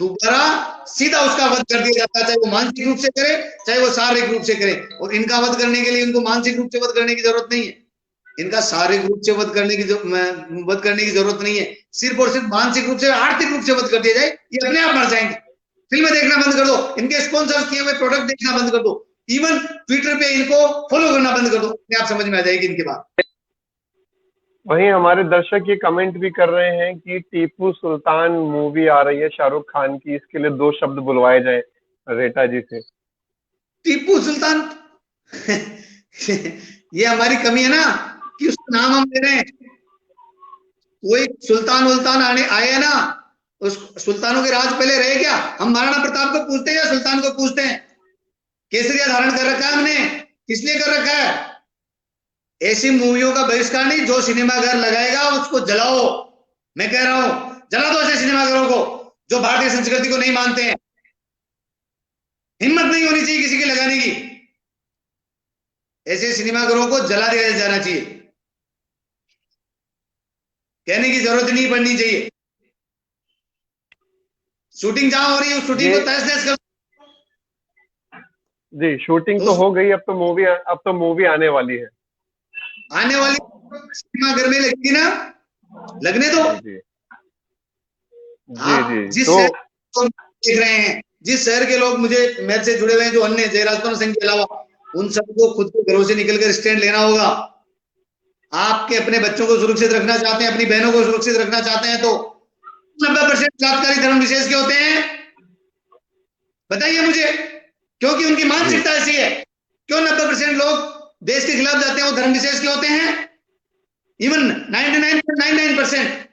दोबारा सीधा उसका वध कर दिया जाता है, चाहे वो मानसिक रूप से करे, चाहे वो शारीरिक रूप से करे। और इनका वध करने के लिए इनको मानसिक रूप से वध करने की जरूरत नहीं है, इनका शारीरिक रूप से वध करने की जरूरत नहीं है। सिर्फ और सिर्फ मानसिक रूप से, आर्थिक रूप से वध कर दिया जाए, ये अपने आप मर जाएंगे। फिल्में देखना बंद कर दो, इनके स्पॉन्सर किए हुए प्रोडक्ट देखना बंद कर दो, इवन ट्विटर पे इनको फॉलो करना बंद कर दो, अपने आप समझ में आ जाएगी इनकी बात। वहीं हमारे दर्शक ये कमेंट भी कर रहे हैं कि टीपू सुल्तान मूवी आ रही है शाहरुख खान की, इसके लिए 2 शब्द बुलवाए जाए रेटा जी से। टीपू सुल्तान ये हमारी कमी है ना कि उसका नाम हम ले रहे हैं। कोई सुल्तान उल्तान आए ना, उस सुल्तानों के राज पहले रहे क्या? हम महाराणा प्रताप को पूछते हैं या सुल्तान को पूछते हैं? केसरिया धारण कर रखा है हमने, किस लिए कर रखा है? ऐसी मूवियों का बहिष्कार नहीं, जो सिनेमा घर लगाएगा उसको जलाओ। मैं कह रहा हूं जला दो ऐसे सिनेमाघरों को जो भारतीय संस्कृति को नहीं मानते हैं। हिम्मत नहीं होनी चाहिए किसी की लगाने की। ऐसे सिनेमाघरों को जला दिया जाना चाहिए। कहने की जरूरत नहीं पड़नी चाहिए। शूटिंग जहां हो रही है उस शूटिंग को तहस नहस कर। जी, शूटिंग तो हो गई, अब तो मूवी आने वाली है। आने वाली सिनेमाघर में लगेगी ना, लगने दो। जी जी आप जी। जिस तो शहर को देख रहे हैं, जिस शहर के लोग मुझे मैच से जुड़े हुए हैं, जो अन्य जयराजपाल सिंह के अलावा, उन सबको खुद के घरों से निकलकर स्टैंड लेना होगा। आपके अपने बच्चों को सुरक्षित रखना चाहते हैं, अपनी बहनों को सुरक्षित रखना चाहते हैं, तो 90% बलात्कारी धर्म विशेष के होते हैं। बताइए मुझे, क्योंकि उनकी मानसिकता ऐसी है। क्यों 90% लोग देश के खिलाफ जाते हैं वो धर्म विशेष के होते हैं? इवन 99.99%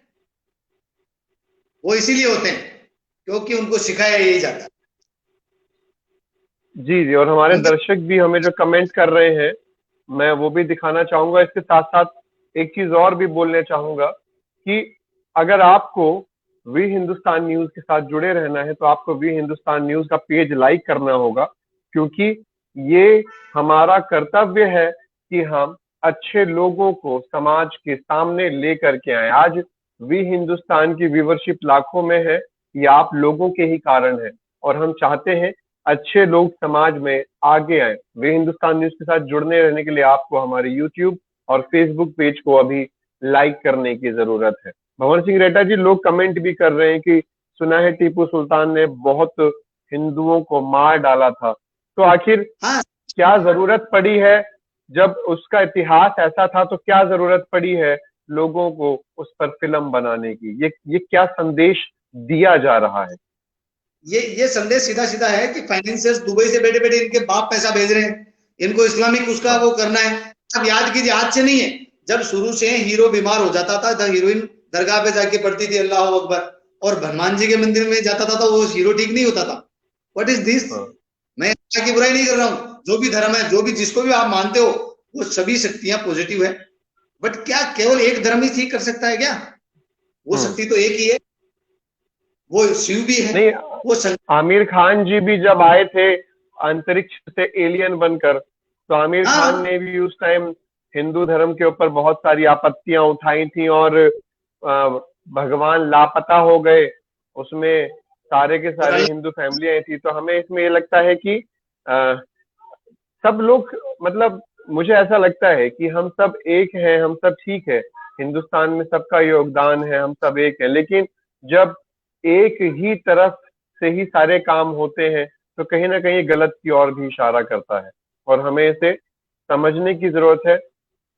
वो इसीलिए होते हैं क्योंकि उनको सिखाया यही जाता है। जी जी, और हमारे उनके दर्शक भी हमें जो कमेंट कर रहे हैं, मैं वो भी दिखाना चाहूंगा। इसके साथ साथ एक चीज और भी बोलना चाहूंगा कि अगर आपको वी हिंदुस्तान न्यूज के साथ जुड़े रहना है तो आपको वी हिंदुस्तान न्यूज का पेज लाइक करना होगा, क्योंकि ये हमारा कर्तव्य है कि हम अच्छे लोगों को समाज के सामने लेकर के आए। आज वी हिंदुस्तान की व्यूवरशिप लाखों में है, ये आप लोगों के ही कारण है, और हम चाहते हैं अच्छे लोग समाज में आगे आए। वे हिंदुस्तान न्यूज के साथ जुड़ने रहने के लिए आपको हमारे यूट्यूब और फेसबुक पेज को अभी लाइक करने की जरूरत है। भवन सिंह रेड्डा जी, लोग कमेंट भी कर रहे हैं कि सुना है टीपू सुल्तान ने बहुत हिंदुओं को मार डाला था, तो आखिर हाँ, क्या जरूरत पड़ी है? जब उसका इतिहास ऐसा था तो क्या जरूरत पड़ी है लोगों को उस पर फिल्म बनाने की? ये क्या संदेश दिया जा रहा है? ये संदेश सीधा सीधा है कि फाइनेंसियर्स दुबई से बैठे बैठे इनके बाप पैसा भेज रहे हैं, इनको इस्लामिक उसका वो करना है। अब याद कीजिए, आज से नहीं है, जब शुरू से हीरो बीमार हो जाता था, हीरोइन दरगाह पे जाके पढ़ती थी अल्लाह अकबर, और हनुमान जी के मंदिर में जाता था तो वो हीरो ठीक नहीं होता था। What is this? हाँ। मैं की बुराई नहीं कर रहा हूँ। जो भी धर्म है, जो भी जिसको भी आप मानते हो, वो सभी शक्तियां पॉजिटिव है। बट क्या केवल एक धर्म ही ठीक कर सकता है क्या? वो शक्ति तो एक ही है, वो शिव भी है। नहीं, वो आमिर खान जी भी जब आए थे अंतरिक्ष से एलियन बनकर, तो आमिर खान ने भी उस टाइम हिंदू धर्म के ऊपर बहुत सारी आपत्तियां उठाई थी, और भगवान लापता हो गए, उसमें सारे के सारे हिंदू फैमिलियां थी। तो हमें इसमें ये लगता है कि सब लोग, मतलब मुझे ऐसा लगता है कि हम सब एक हैं, हम सब ठीक है, हिंदुस्तान में सबका योगदान है, हम सब एक है। लेकिन जब एक ही तरफ से ही सारे काम होते हैं तो कहीं ना कहीं गलत की ओर भी इशारा करता है, और हमें इसे समझने की जरूरत है।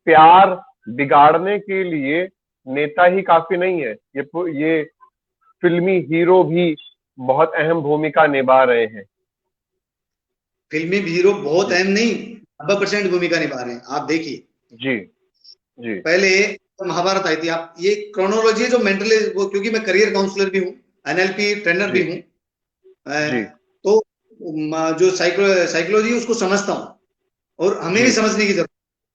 प्यार बिगाड़ने के लिए नेता ही काफी नहीं है, ये फिल्मी हीरो भी बहुत अहम भूमिका निभा रहे हैं। फिल्मी हीरो बहुत जी अहम नहीं, 90% भूमिका निभा रहे हैं। आप देखिए, जी जी पहले महाभारत आई थी, आप ये क्रोनोलॉजी है जो मेंटली, वो क्योंकि मैं करियर काउंसलर भी हूँ, एनएलपी ट्रेनर भी जी हूँ, जी तो जो साइकोलॉजी उसको समझता हूँ, और हमें भी जी समझने की जरूरत।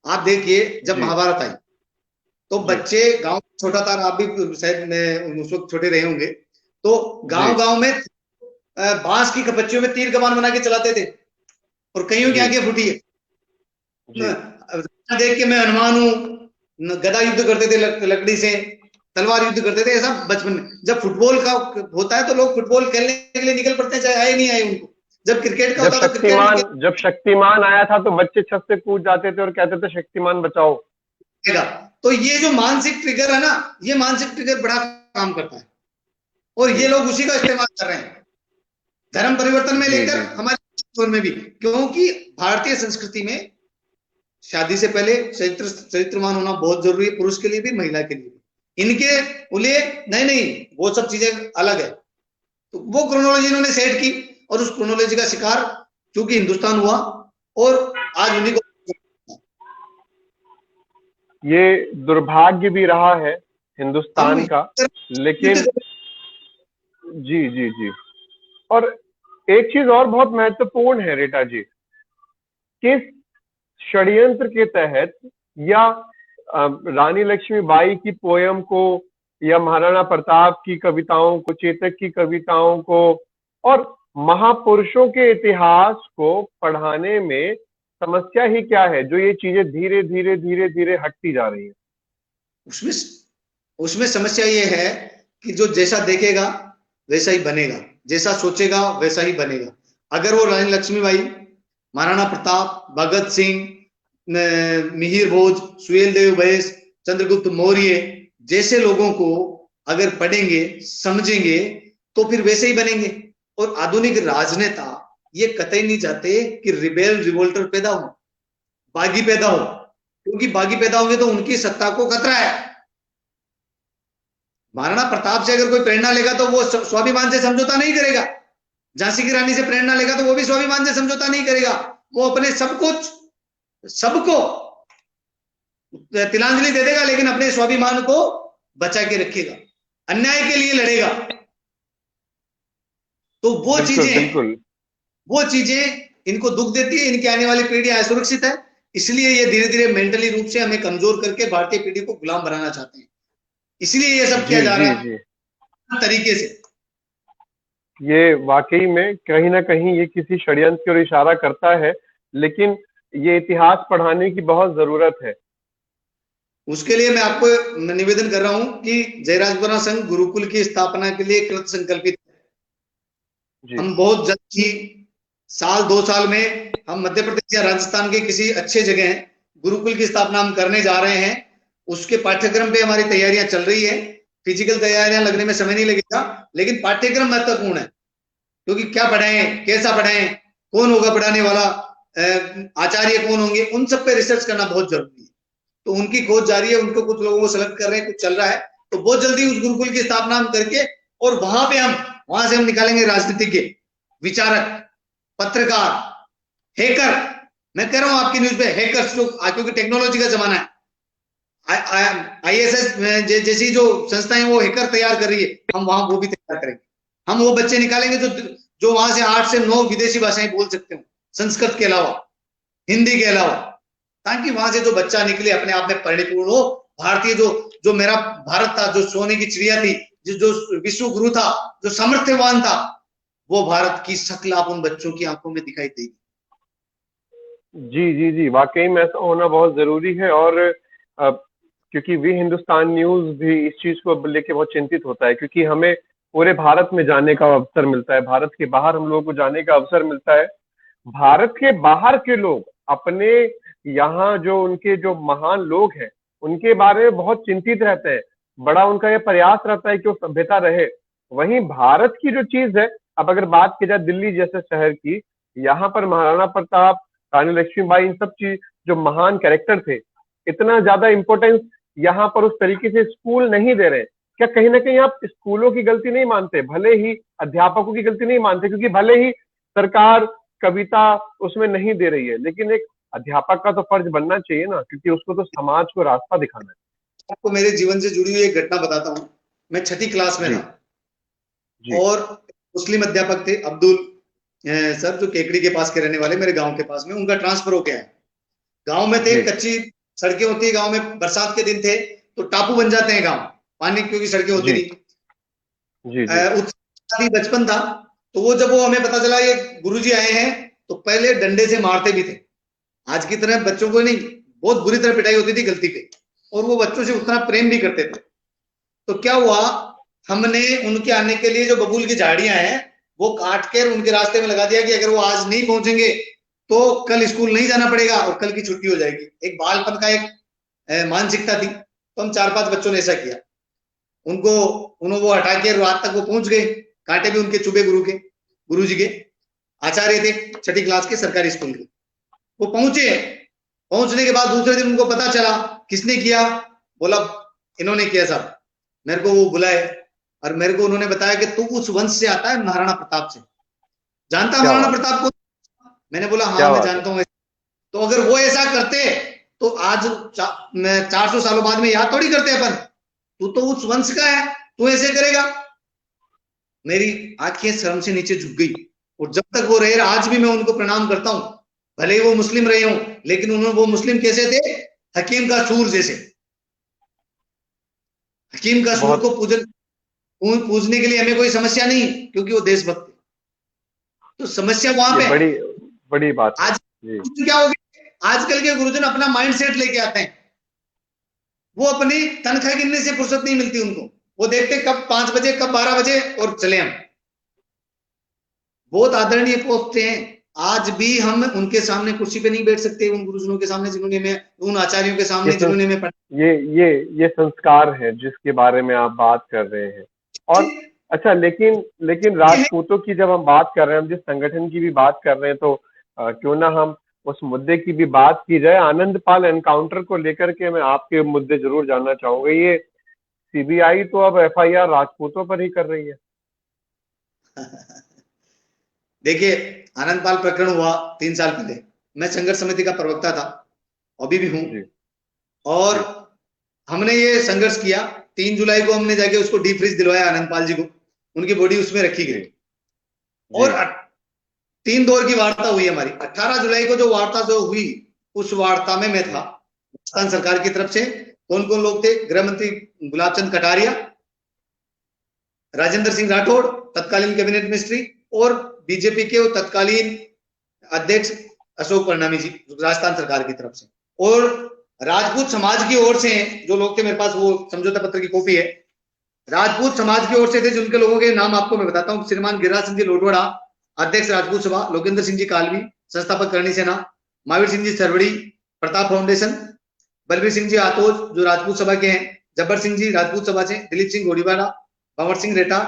आप देखिए, जब जी महाभारत आई तो जी बच्चे, गांव छोटा था, आप भी शायद उस वक्त छोटे रहे होंगे, तो जी गांव गांव में बांस की कपच्चियों में तीर कमान बना के चलाते थे, और कईयों की जी आंखें फूटी है। जी देख के मैं हनुमान हूँ, गदा युद्ध करते थे लकड़ी से, तलवार युद्ध करते थे, ऐसा बचपन में। जब फुटबॉल का होता है तो लोग फुटबॉल खेलने के लिए निकल पड़ते हैं, चाहे आए नहीं आए उनको। जब क्रिकेट का होता है तो क्रिकेट जब शक्तिमान आया था तो बच्चे छत से कूद जाते थे और कहते थे शक्तिमान बचाओ। तो ये जो मानसिक ट्रिगर है ना, ये मानसिक ट्रिगर बड़ा काम करता है, और ये जी लोग उसी का इस्तेमाल कर रहे हैं धर्म परिवर्तन में जी लेकर जी हमारे जीवन में भी। क्योंकि भारतीय संस्कृति में शादी से पहले चरित्रवान होना बहुत जरूरी है, पुरुष के लिए भी महिला के लिए भी। इनके लिए नहीं नहीं, वो सब चीजें अलग है। तो वो क्रोनोलॉजी इन्होंने सेट की, और उस क्रोनोलॉजी का शिकार चूंकि हिंदुस्तान हुआ, और आज उन्हीं को। ये दुर्भाग्य भी रहा है हिंदुस्तान हम का, लेकिन जी जी जी। और एक चीज और बहुत महत्वपूर्ण है रीटा जी, किस षड्यंत्र के तहत या रानी लक्ष्मीबाई की पोयम को या महाराणा प्रताप की कविताओं को, चेतक की कविताओं को और महापुरुषों के इतिहास को पढ़ाने में समस्या ही क्या है जो ये चीजें धीरे धीरे धीरे धीरे हटती जा रही है? उसमें उसमें समस्या ये है कि जो जैसा देखेगा वैसा ही बनेगा, जैसा सोचेगा वैसा ही बनेगा। अगर वो रानी लक्ष्मीबाई, महाराणा प्रताप, भगत सिंह, मिहिर भोज, सुहेल देव बैस, चंद्रगुप्त मौर्य जैसे लोगों को अगर पढ़ेंगे, समझेंगे, तो फिर वैसे ही बनेंगे। और आधुनिक राजनेता ये कतई नहीं चाहते कि रिबेल रिवोल्टर पैदा हो, बागी पैदा हो, क्योंकि बागी पैदा होंगे तो उनकी सत्ता को खतरा है। महाराणा प्रताप से अगर कोई प्रेरणा लेगा तो वो स्वाभिमान से समझौता नहीं करेगा। झांसी की रानी से प्रेरणा लेगा तो वो भी स्वाभिमान से समझौता नहीं करेगा। वो अपने सब कुछ, सबको तिलांजलि दे देगा, लेकिन अपने स्वाभिमान को बचा के रखेगा, अन्याय के लिए लड़ेगा। तो वो चीजें इनको दुख देती है, इनकी आने वाली पीढ़ी असुरक्षित है। इसलिए ये धीरे धीरे मेंटली रूप से हमें कमजोर करके भारतीय पीढ़ी को गुलाम बनाना चाहते हैं। इसलिए ये सब किया जा रहा है तरीके से। ये वाकई में कहीं ना कहीं ये किसी षड्यंत्र की ओर इशारा करता है, लेकिन ये इतिहास पढ़ाने की बहुत जरूरत है। उसके लिए मैं आपको निवेदन कर रहा हूं कि जयराजपुरा संघ गुरुकुल की स्थापना के लिए कृत संकल्पित है। हम बहुत जल्द ही, साल 2 साल में हम मध्य प्रदेश या राजस्थान के किसी अच्छे जगह गुरुकुल की स्थापना हम करने जा रहे हैं। उसके पाठ्यक्रम पे हमारी तैयारियां चल रही है। फिजिकल तैयारियां लगने में समय नहीं लगेगा, लेकिन पाठ्यक्रम महत्वपूर्ण है, क्योंकि क्या पढ़ाएं, कैसा पढ़ाएं, कौन होगा पढ़ाने वाला, आचार्य कौन होंगे, उन सब पे रिसर्च करना बहुत जरूरी है। तो उनकी खोज जारी है, उनको कुछ लोगों को सेलेक्ट कर रहे हैं, कुछ चल रहा है। तो बहुत जल्दी उस गुरुकुल की स्थापना हम करके, और वहां से हम निकालेंगे राजनीतिज्ञ, विचारक, पत्रकार, हैकर। मैं कह रहा हूं आपकी न्यूज पे हैकर्स, जो क्योंकि टेक्नोलॉजी का जमाना है, ISS जैसी जो संस्थाएं वो हैकर तैयार कर रही है, हम वहां वो भी तैयार करेंगे। हम वो बच्चे निकालेंगे जो वहां से 8 से 9 विदेशी भाषाएं बोल सकते हो, संस्कृत के अलावा, हिंदी के अलावा, ताकि वहां से जो बच्चा निकले अपने आप में परिपूर्ण हो। भारतीय जो मेरा भारत था, जो सोने की चिड़िया थी, जो विश्व गुरु था, जो सामर्थ्यवान था, वो भारत की शक्ल आप उन बच्चों की आंखों में दिखाई देगी। जी जी जी, वाकई में ऐसा होना बहुत जरूरी है। और क्योंकि वी हिंदुस्तान न्यूज भी इस चीज को लेके बहुत चिंतित होता है, क्योंकि हमें पूरे भारत में जाने का अवसर मिलता है, भारत के बाहर हम लोगों को जाने का अवसर मिलता है। भारत के बाहर के लोग अपने यहाँ जो उनके जो महान लोग हैं उनके बारे में बहुत चिंतित रहते हैं, बड़ा उनका यह प्रयास रहता है कि वो सभ्यता रहे। वहीं भारत की जो चीज है, अब अगर बात की जाए दिल्ली जैसे शहर की, यहाँ पर महाराणा प्रताप, रानी लक्ष्मीबाई, इन सब चीज जो महान कैरेक्टर थे, इतना ज्यादा इंपॉर्टेंस यहाँ पर उस तरीके से स्कूल नहीं दे रहे। क्या कहीं ना कहीं आप स्कूलों की गलती नहीं मानते, भले ही अध्यापकों की गलती नहीं मानते, क्योंकि भले ही सरकार कविता उसमें नहीं दे रही है, लेकिन एक अध्यापक का तो फर्ज बनना चाहिए ना, क्योंकि उसको तो समाज को रास्ता दिखाना है। आपको मेरे जीवन से जुड़ी हुई एक घटना बताता हूँ। मैं 6ठी क्लास में था और मुस्लिम अध्यापक थे अब्दुल सर, जो केकड़ी के पास के रहने वाले, मेरे गांव के पास में। उनका ट्रांसफर हो गया है। गांव में थे, कच्ची सड़कें होती है गांव में, बरसात के दिन थे तो टापू बन जाते हैं गांव, पानी, क्योंकि सड़कें होती नहीं। बचपन था तो वो जब वो हमें पता चला ये गुरुजी आए हैं, तो पहले डंडे से मारते भी थे। आज की तरह बच्चों को नहीं, बहुत बुरी तरह पिटाई होती थी गलती पे, और वो बच्चों से उतना प्रेम भी करते थे। तो क्या हुआ, हमने उनके आने के लिए जो बबूल की झाड़ियां हैं वो काट कर उनके रास्ते में लगा दिया कि अगर वो आज नहीं पहुंचेंगे तो कल स्कूल नहीं जाना पड़ेगा और कल की छुट्टी हो जाएगी। एक बालपन का एक मानसिकता थी। तो हम 4-5 बच्चों ने ऐसा किया। उन्होंने वो हटा के रात तक वो पहुंच गए, कांटे भी उनके चुभे गुरु जी के आचार्य थे 6ठी क्लास के सरकारी स्कूल के। वो पहुंचने के बाद दूसरे दिन उनको पता चला। किसने किया? बोला इन्होंने किया साहब। मेरे को वो बुलाए और मेरे को उन्होंने बताया कि तू उस वंश से आता है, महाराणा प्रताप से। जानता है महाराणा प्रताप को? मैंने बोला हाँ मैं जानता हूँ। तो अगर वो ऐसा करते तो आज 400 सालों बाद में याद थोड़ी करते अपन। तू तो उस वंश का है, तू ऐसे करेगा? मेरी आंखें शर्म से नीचे झुक गई। और जब तक वो रहे, आज भी मैं उनको प्रणाम करता हूं। भले ही वो मुस्लिम रहे हों, लेकिन उन्होंने, वो मुस्लिम कैसे थे? हकीम का सूर जैसे। हकीम का सूर को पूजने के लिए हमें कोई समस्या नहीं, क्योंकि वो देशभक्त है। तो समस्या वहां पे बड़ी बड़ी बात है। आज क्या हो गया, आजकल के गुरुजन अपना माइंड सेट लेके आते हैं, वो अपनी तनख्वाह गिनने से फुर्सत नहीं मिलती उनको, वो देखते कब 5 बजे कब 12 बजे और चले हम। बहुत आदरणीय पोस्ट हैं, आज भी हम उनके सामने कुर्सी पे नहीं बैठ सकते, उन गुरुजनों के सामने जिन्होंने मैं, उन आचार्यों के सामने जिन्होंने मैं ये संस्कार है जिसके बारे में आप बात कर रहे हैं। और अच्छा, लेकिन राजपूतों की जब हम बात कर रहे हैं, हम जिस संगठन की भी बात कर रहे हैं, तो क्यों ना हम उस मुद्दे की भी बात की जाए। आनंदपाल एनकाउंटर को लेकर के मैं आपके मुद्दे जरूर जानना चाहूंगा। ये सीबीआई तो अब एफआईआर राजपूतों पर ही कर रही है। देखिए, आनंदपाल प्रकरण हुआ 3 साल पहले, मैं संघर्ष समिति का प्रवक्ता था, अभी भी हूं, और हमने ये संघर्ष किया। 3 जुलाई को हमने जाके उसको डीफ्रीज दिलवाया आनंदपाल जी को, उनकी बॉडी उसमें रखी गई, और 3 दौर की वार्ता हुई हमारी। 18 जुलाई को जो वार्ता जो हुई, उस वार्ता में मैं था। राजस्थान सरकार की तरफ से कौन कौन लोग थे? गृह मंत्री गुलाब चंद कटारिया, राजेंद्र सिंह राठौड़ तत्कालीन कैबिनेट मिनिस्ट्री, और बीजेपी के तत्कालीन अध्यक्ष अशोक परनामी जी राजस्थान सरकार की तरफ से, और राजपूत समाज की ओर से जो लोग थे, मेरे पास वो समझौता पत्र की कॉपी है, राजपूत समाज की ओर से थे, जिनके लोगों के नाम आपको मैं बताता हूँ। श्रीमान गिरिराज सिंह जी लोटवाड़ा, अध्यक्ष राजपूत सभा, लोकेंद्र सिंह जी कालवी, संस्थापक करणी सेना, महावीर सिंह जी सरवड़ी, प्रताप फाउंडेशन, बलबीर सिंह जी आतोज जो राजपूत सभा के हैं, जब्बर सिंह जी राजपूत सभा से, दिलीप सिंह गोड़ीवाड़ा, भंवर सिंह रेटा,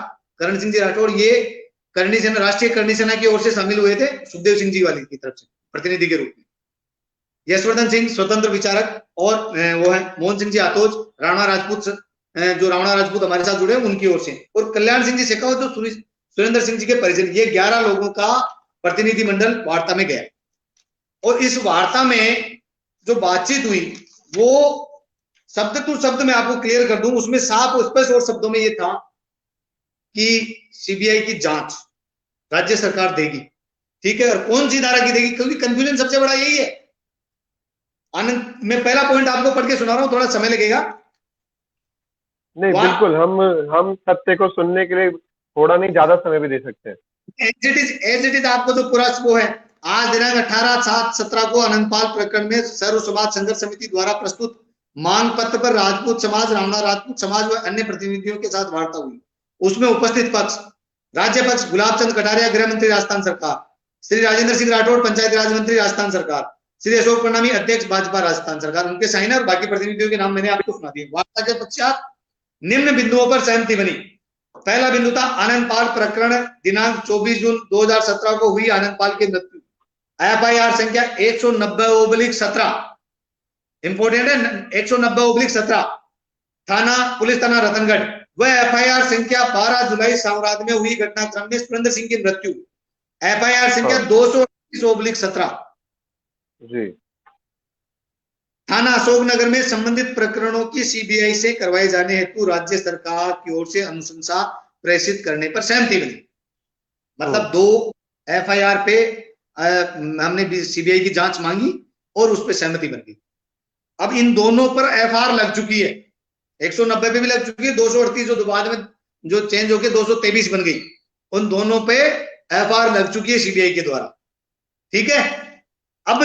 करण सिंह जी राठौड़, ये करणी सेना, राष्ट्रीय करणी सेना की ओर से शामिल हुए थे, सुखदेव सिंह जी वाली की तरफ से प्रतिनिधि के रूप में। यशवर्धन सिंह स्वतंत्र विचारक, और वो है मोहन सिंह जी आतोज, राणा राजपूत, जो राणा राजपूत हमारे साथ जुड़े उनकी ओर से, और कल्याण सिंह जी शेखावत जो सुरेंद्र सिंह जी के परिजन, ये 11 लोगों का प्रतिनिधिमंडल वार्ता में गया। और इस वार्ता में जो बातचीत हुई, वो शब्द टू शब्द मैं आपको क्लियर कर दूं, उसमें साफ और स्पष्ट और शब्दों में ये था कि सीबीआई की जांच राज्य सरकार देगी, ठीक है, और कौन सी धारा की देगी, क्योंकि कंफ्यूजन सबसे बड़ा यही है। आनंद, मैं पहला पॉइंट आपको पढ़ के सुना रहा हूं, थोड़ा समय लगेगा। नहीं, बिल्कुल, हम सत्य को सुनने के लिए थोड़ा नहीं, ज्यादा समय भी दे सकते हैं। एज इट इज आपको जो पूरा वो है। आज दिनांक 18/7/17 को आनंदपाल प्रकरण में सर्व समाज संघर्ष समिति द्वारा प्रस्तुत मांग पत्र पर राजपूत समाज, राणा राजपूत समाज व अन्य प्रतिनिधियों के साथ वार्ता हुई। उसमें उपस्थित पक्ष, राज्य पक्ष गुलाब चंद कटारिया गृह मंत्री राजस्थान सरकार, श्री राजेंद्र सिंह राठौड़ पंचायत राज मंत्री राजस्थान सरकार, श्री अशोक प्रणामी अध्यक्ष भाजपा राजस्थान सरकार, उनके साइनर, बाकी प्रतिनिधियों के नाम मैंने आपको सुना दिए। वार्ता के पश्चात निम्न बिंदुओं पर सहमति बनी। पहला बिंदु था आनंदपाल प्रकरण दिनांक 24 जून 2017 को हुई आनंदपाल की मृत्यु, एफआईआर संख्या 190/17, इंपोर्टेंट है, 190/17, थाना पुलिस थाना रतनगढ़, वह एफआईआर संख्या 12 जुलाई सावराद में हुई घटनाक्रम में सुरेंद्र सिंह की मृत्यु, एफआईआर संख्या 238/17 जी, थाना अशोकनगर में संबंधित प्रकरणों की सीबीआई से करवाए जाने हेतु राज्य सरकार की ओर से अनुशंसा प्रेषित करने पर सहमति बनी। मतलब 2 एफआईआर पे हमने सीबीआई की जांच मांगी और उस पर सहमति बन गई। अब इन दोनों पर एफआईआर लग चुकी है, 190 पे भी लग चुकी है, 238 जो बाद में जो चेंज होकर 223 बन गई, उन दोनों पे एफआईआर लग चुकी है सीबीआई के द्वारा, ठीक है। अब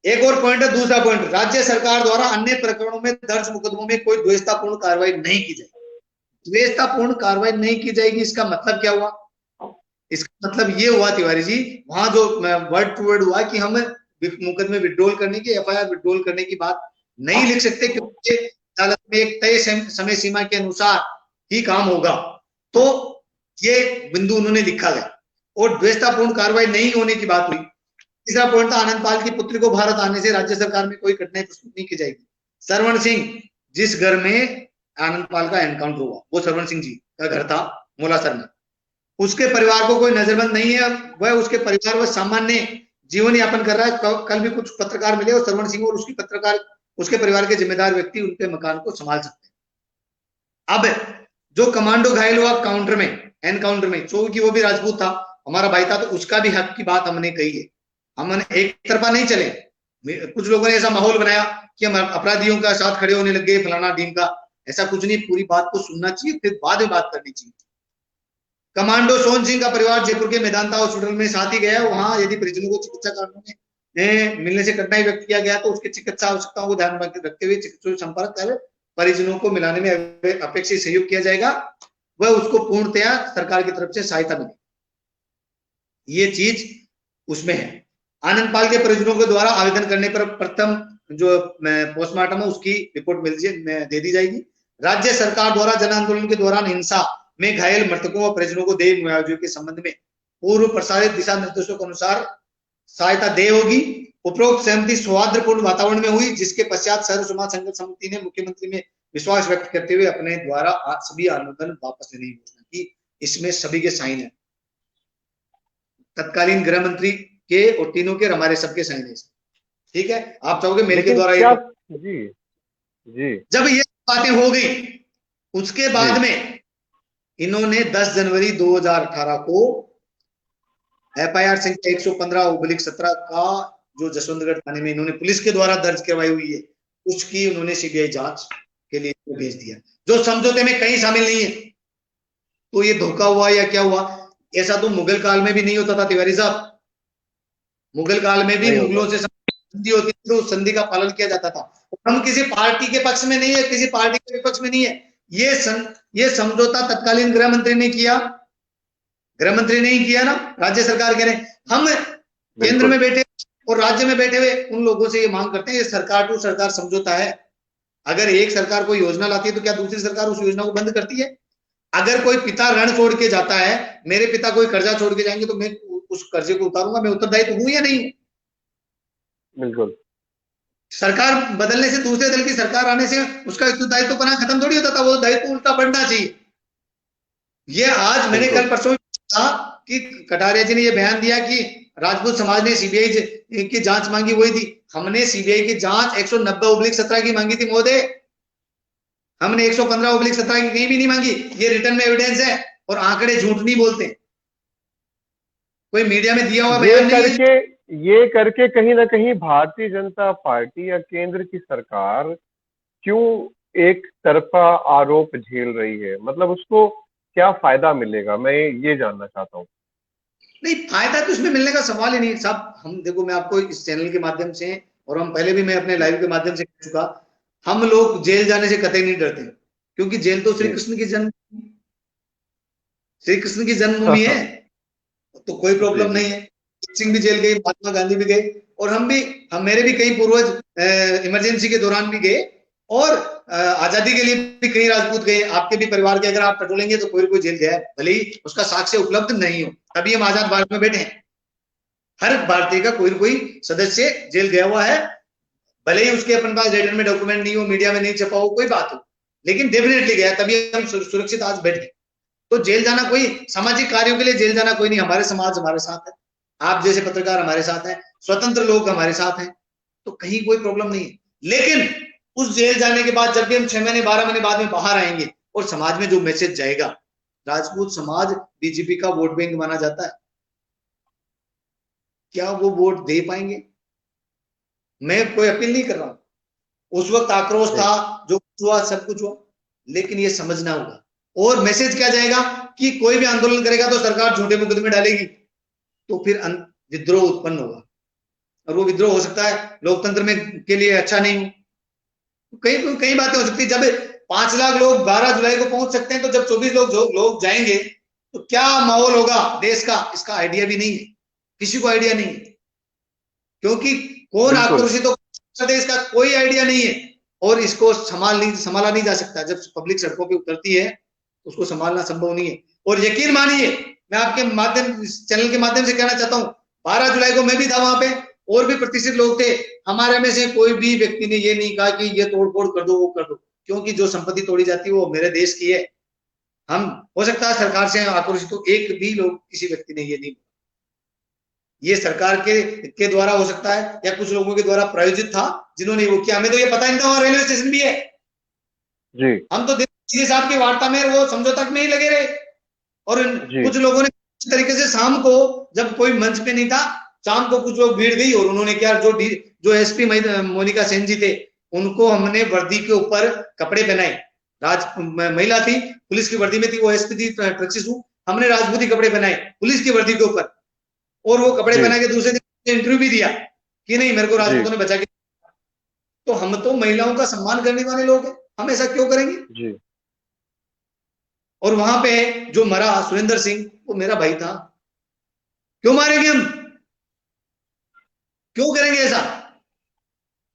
एक और पॉइंट है, दूसरा पॉइंट, राज्य सरकार द्वारा अन्य प्रकरणों में दर्ज मुकदमों में कोई द्वेषतापूर्ण कार्रवाई नहीं की जाएगी। द्वेषतापूर्ण कार्रवाई नहीं की जाएगी, इसका मतलब क्या हुआ? इसका मतलब ये हुआ तिवारी जी, वहां जो वर्ड टू वर्ड हुआ कि हम मुकदमे विड्रॉल करने की, एफआईआर विड्रॉल करने की बात नहीं लिख सकते, क्योंकि अदालत में एक तय समय सीमा के अनुसार ही काम होगा। तो ये बिंदु उन्होंने लिखा गया, और द्वेषतापूर्ण कार्रवाई नहीं होने की बात हुई। तीसरा पॉइंट था आनंदपाल की पुत्री को भारत आने से राज्य सरकार में कोई कठिनाई प्रस्तुत नहीं की जाएगी। सरवण सिंह, जिस घर में आनंदपाल का एनकाउंटर हुआ, वो सरवण सिंह जी का घर था मोलासर में, उसके परिवार को कोई नजरबंद नहीं है, वह उसके परिवार व सामान्य जीवन यापन कर रहा है। कल भी कुछ पत्रकार मिले और सरवण सिंह और उसके परिवार के जिम्मेदार व्यक्ति उनके मकान को संभाल सकते हैं। अब जो कमांडो घायल हुआ काउंटर में, एनकाउंटर में, क्योंकि वो भी राजपूत था, हमारा भाई था, तो उसका भी हक की बात हमने कही है। हमने एक तरफा नहीं चले। कुछ लोगों ने ऐसा माहौल बनाया कि हम अपराधियों का साथ खड़े होने लग गए, फलाना टीम का, ऐसा कुछ नहीं, पूरी बात को सुनना चाहिए, फिर बाद में बात करनी चाहिए। कमांडो सोहन सिंह का परिवार जयपुर के मेदांता हॉस्पिटल में साथ ही गया। वहां यदि परिजनों को चिकित्सा कारणों में मिलने से कठिनाई व्यक्त किया गया तो उसके चिकित्सा आवश्यकताओं को ध्यान में रखते हुए चिकित्सक संपर्क कर परिजनों को मिलाने में अपेक्षित सहयोग किया जाएगा, वह उसको पूर्णतया सरकार की तरफ से सहायता मिलेगी। ये चीज उसमें है। आनंद पाल के परिजनों के द्वारा आवेदन करने पर प्रथम जो पोस्टमार्टम है उसकी रिपोर्ट दे दी जाएगी। राज्य सरकार द्वारा जन आंदोलन के दौरान हिंसा में घायल मृतकों और परिजनों को देय मुआवजे के संबंध में पूर्व प्रसारित दिशा निर्देशों के अनुसार सहायता देय होगी। उपरोक्त सहमति सौहार्दपूर्ण वातावरण में हुई, जिसके पश्चात सर्व समाज संघर्ष समिति ने मुख्यमंत्री में विश्वास व्यक्त करते हुए अपने द्वारा सभी आंदोलन वापस लेने की घोषणा की। इसमें सभी के साइन है, तत्कालीन गृह मंत्री के और तीनों के, हमारे सबके साइन है। ठीक है, आप चाहोगे मेल के द्वारा जी जी जब ये बातें हो गई उसके बाद में इन्होंने 10 जनवरी 2018 को FIR संख्या 115/17 का जो जसवंतगढ़ थाने में इन्होंने पुलिस के द्वारा दर्ज करवाई हुई है उसकी उन्होंने CBI जांच के लिए भेज दिया, जो समझौते में कहीं शामिल नहीं है। तो ये धोखा हुआ या क्या हुआ? ऐसा तो मुगल काल में भी नहीं होता था तिवारी साहब। मुगल काल में भी मुगलों से संधि होती थी तो उस संधि का पालन किया जाता था। हम किसी पार्टी के पक्ष में नहीं है, किसी पार्टी के विपक्ष में नहीं है। ये समझौता तत्कालीन गृह मंत्री ने किया, गृह मंत्री ने ही किया ना, राज्य सरकार कह रहे। हम केंद्र में बैठे और राज्य में बैठे हुए उन लोगों से ये मांग करते हैं, ये सरकार टू सरकार समझौता है। अगर एक सरकार कोई योजना लाती है तो क्या दूसरी सरकार उस योजना को बंद करती है? अगर कोई पिता ऋण छोड़ के जाता है, मेरे पिता कोई कर्जा छोड़ के जाएंगे तो मैं उस कर्जे को उतारूंगा, मैं उत्तरदायी तो हूं या नहीं? बिल्कुल। सरकार बदलने से, दूसरे दल की सरकार आने से उसका उत्तरदायित्व बना खत्म थोड़ी होता था, वो दायित्व उल्टा बढ़ना चाहिए। ये आज मैंने कल परसों कहा कि कटारिया जी ने ये बयान दिया कि राजपूत समाज ने CBI की जांच मांगी, वही थी। हमने CBI की जांच 190/17 की मांगी थी महोदय, हमने 115/17 की कहीं भी नहीं मांगी। ये रिटर्न में एविडेंस है और आंकड़े झूठ नहीं बोलते, कोई मीडिया में दिया हुआ बयान नहीं है। ये करके कहीं ना कहीं भारतीय जनता पार्टी या केंद्र की सरकार क्यों एक तरफा आरोप झेल रही है? मतलब उसको क्या फायदा मिलेगा, मैं ये जानना चाहता हूँ। नहीं, फायदा तो इसमें मिलने का सवाल ही नहीं साहब। हम देखो, मैं आपको इस चैनल के माध्यम से और हम पहले भी मैं अपने लाइव के माध्यम से कह चुका, हम लोग जेल जाने से कतई नहीं डरते, क्योंकि जेल तो श्री कृष्ण की जन्मभूमि है, तो कोई प्रॉब्लम नहीं है। सिंह भी जेल गए, महात्मा गांधी भी गए, और मेरे भी कई पूर्वज इमरजेंसी के दौरान भी गए, और आजादी के लिए भी कई राजपूत गए। आपके भी परिवार के अगर आप टटोलेंगे तो कोई जेल गया है, भले ही उसका साक्ष्य उपलब्ध नहीं हो, तभी हम आजाद भारत में बैठे हैं। हर भारतीय का कोई कोई सदस्य जेल गया हुआ है, भले ही उसके अपन पास रिटर्न में डॉक्यूमेंट नहीं हो, मीडिया में नहीं छपा हो, कोई बात हो, लेकिन डेफिनेटली गया, तभी हम सुरक्षित आज बैठे। तो जेल जाना कोई सामाजिक कार्यों के लिए जेल जाना कोई नहीं। हमारे समाज हमारे साथ है, आप जैसे पत्रकार हमारे साथ हैं, स्वतंत्र लोग हमारे साथ हैं, तो कहीं कोई प्रॉब्लम नहीं है। लेकिन उस जेल जाने के बाद जब भी हम 6 महीने 12 महीने बाद में बाहर आएंगे और समाज में जो मैसेज जाएगा, राजपूत समाज बीजेपी का वोट बैंक माना जाता है, क्या वो वोट दे पाएंगे? मैं कोई अपील नहीं कर रहा हूं। उस वक्त आक्रोश था, जो कुछ हुआ सब कुछ हुआ, लेकिन ये समझना होगा। और मैसेज क्या जाएगा कि कोई भी आंदोलन करेगा तो सरकार झूठे मुकदमे डालेगी, तो फिर विद्रोह उत्पन्न होगा, और वो विद्रोह हो सकता है लोकतंत्र में के लिए अच्छा नहीं हो। कई बातें हो सकती है। जब 5 लाख लोग 12 जुलाई को पहुंच सकते हैं, तो जब 24 लोग जाएंगे तो क्या माहौल होगा देश का, इसका आइडिया भी नहीं है, किसी को आइडिया नहीं है, क्योंकि कौन आक्रोशित हो देश का कोई आइडिया नहीं है, और इसको संभाला नहीं जा सकता। जब पब्लिक सड़कों पे उतरती है उसको संभालना संभव नहीं है। और यकीन मानिए, मैं आपके चैनल के माध्यम से कहना चाहता हूं, 12 जुलाई को मैं भी था वहां पे, और भी प्रतिष्ठित लोग थे। हमारे में से कोई भी व्यक्ति ने ये नहीं कहा कि ये तोड़फोड़ कर दो, वो कर दो, क्योंकि जो संपत्ति तोड़ी जाती है वो मेरे देश की है। हम हो सकता है सरकार से आक्रोशित हो, एक भी लोग किसी व्यक्ति ने ये नहीं, ये सरकार के द्वारा हो सकता है या कुछ लोगों के द्वारा प्रायोजित था जिन्होंने वो किया। हमें तो ये पता नहीं था वहां रेलवे स्टेशन भी है जी। हम तो सीधे साहब की वार्ता में वो समझौता में ही लगे रहे, और कुछ लोगों ने इस तरीके से शाम को, जब कोई मंच पे नहीं था, शाम को कुछ लोग भीड़ गई और उन्होंने क्या, जो SP मोनिका सेन जी थे, उनको हमने वर्दी के ऊपर कपड़े पहनाए, महिला थी, पुलिस की वर्दी में थी, वो एसपी थी ट्रक्सी सूट, हमने राजपूती कपड़े पहनाए पुलिस की वर्दी के ऊपर, और वो कपड़े पहना के दूसरे दिन इंटरव्यू भी दिया कि नहीं मेरे को राजपूतों ने बचा के। तो हम तो महिलाओं का सम्मान करने वाले लोग हैं, हम ऐसा क्यों करेंगे जी। और वहां पे जो मरा सुरेंद्र सिंह, वो मेरा भाई था, क्यों मारेंगे हम, क्यों करेंगे ऐसा?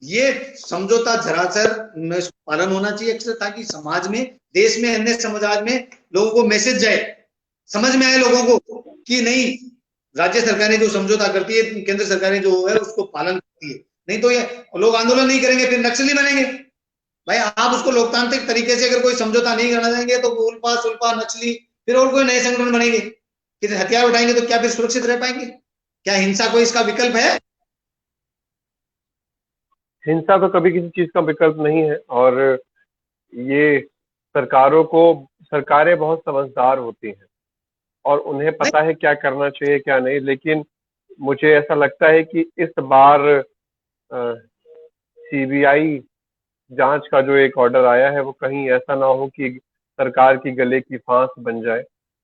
ये समझौता झरासर में पालन होना चाहिए अक्सर, ताकि समाज में, देश में, अन्य समाज में लोगों को मैसेज जाए, समझ में आए लोगों को कि नहीं, राज्य सरकारें जो समझौता करती है, केंद्र सरकारें जो है उसको पालन करती है। नहीं तो ये लोग आंदोलन नहीं करेंगे, फिर नक्सली बनेंगे। भाई आप उसको लोकतांत्रिक तरीके से अगर कोई समझौता नहीं करना चाहेंगे तो उल्फा सुल्फा नक्सली, फिर और कोई नए संगठन बनेंगे, फिर हथियार उठाएंगे तो क्या फिर सुरक्षित रह पाएंगे? क्या हिंसा कोई इसका विकल्प है? हिंसा तो कभी किसी चीज का विकल्प नहीं है। और ये सरकारों को, सरकारें बहुत समझदार होती हैं और उन्हें पता है क्या करना चाहिए क्या नहीं। लेकिन मुझे ऐसा लगता है कि इस बार सीबीआई जांच का जो एक ऑर्डर आया है वो कहीं ऐसा ना हो कि सरकार की गले की फांस बन जाए।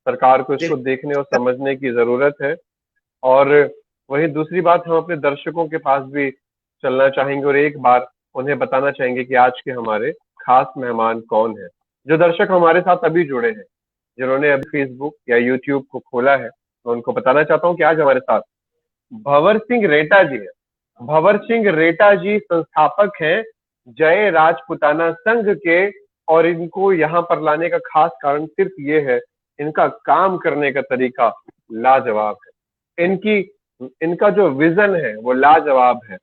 सरकार को इसको देखने और समझने की जरूरत है। और वही दूसरी बात, हम अपने दर्शकों के पास भी चलना चाहेंगे और एक बार उन्हें बताना चाहेंगे कि आज के हमारे खास मेहमान कौन है। जो दर्शक हमारे साथ अभी जुड़े हैं, जिन्होंने अभी फेसबुक या यूट्यूब को खोला है, मैं उनको बताना चाहता हूँ कि आज हमारे साथ भंवर सिंह रेटा जी है। भंवर सिंह रेटा जी संस्थापक हैं जय राजपुताना संघ के, और इनको यहाँ पर लाने का खास कारण सिर्फ ये है, इनका काम करने का तरीका लाजवाब है। इनका जो विजन है वो लाजवाब है।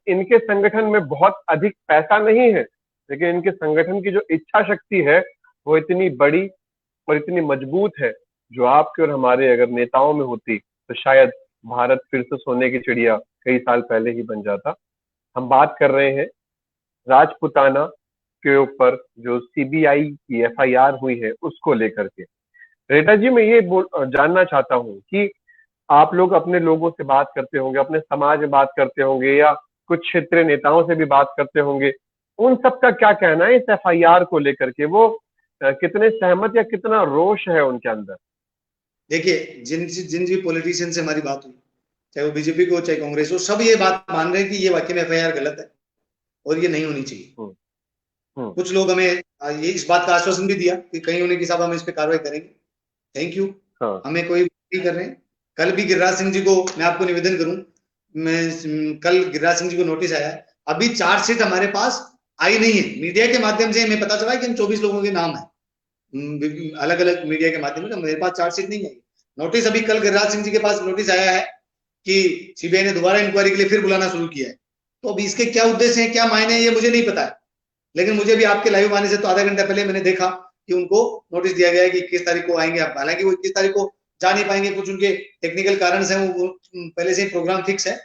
इनके संगठन में बहुत अधिक पैसा नहीं है, लेकिन इनके संगठन की जो इच्छा शक्ति है वो इतनी बड़ी और इतनी मजबूत है, जो आपके और हमारे अगर नेताओं में होती तो शायद भारत फिर से सोने की चिड़िया कई साल पहले ही बन जाता। हम बात कर रहे हैं राजपुताना के ऊपर जो सीबीआई की एफआईआर हुई है उसको लेकर के। रेटा जी, मैं ये जानना चाहता हूँ कि आप लोग अपने लोगों से बात करते होंगे, अपने समाज में बात करते होंगे, या कुछ क्षेत्रीय नेताओं से भी बात करते होंगे, उन सबका क्या कहना है इस एफआईआर को लेकर के? वो कितने सहमत या कितना रोष है उनके अंदर? देखिए, जिन जिन भी पॉलिटिशियन से हमारी बात हुई, चाहे वो बीजेपी को चाहे कांग्रेस हो, सब ये बात मान रहे हैं कि ये वाकई में एफआईआर गलत है और ये नहीं होनी चाहिए। कुछ लोग हमें ये इस बात का आश्वासन भी दिया कि कहीं होने की साहब हम इस पे कार्रवाई करेंगे। Thank you. हमें कोई नहीं कर रहे हैं। कल भी गिरिराज सिंह जी को मैं आपको निवेदन करूं, मैं कल गिरिराज सिंह जी को नोटिस आया है, अभी चार्जशीट हमारे पास आई नहीं है। मीडिया के माध्यम से हमें पता चला कि इन 24 लोगों के नाम है, अलग अलग मीडिया के माध्यम से। मेरे पास चार्जशीट नहीं आई। नोटिस अभी कल गिरिराज सिंह जी के पास नोटिस आया है कि सीबीआई ने दोबारा इंक्वायरी के लिए फिर बुलाना शुरू किया है। तो अभी इसके क्या उद्देश्य है, क्या मायने है, ये मुझे नहीं पता है। लेकिन मुझे भी आपके लाइव आने से तो आधा घंटा पहले मैंने देखा कि उनको नोटिस दिया गया है कि 21 तारीख को आएंगे। हालांकि वो 21 तारीख को जा नहीं पाएंगे, कुछ उनके टेक्निकल कारण से, वो पहले से ही प्रोग्राम फिक्स है।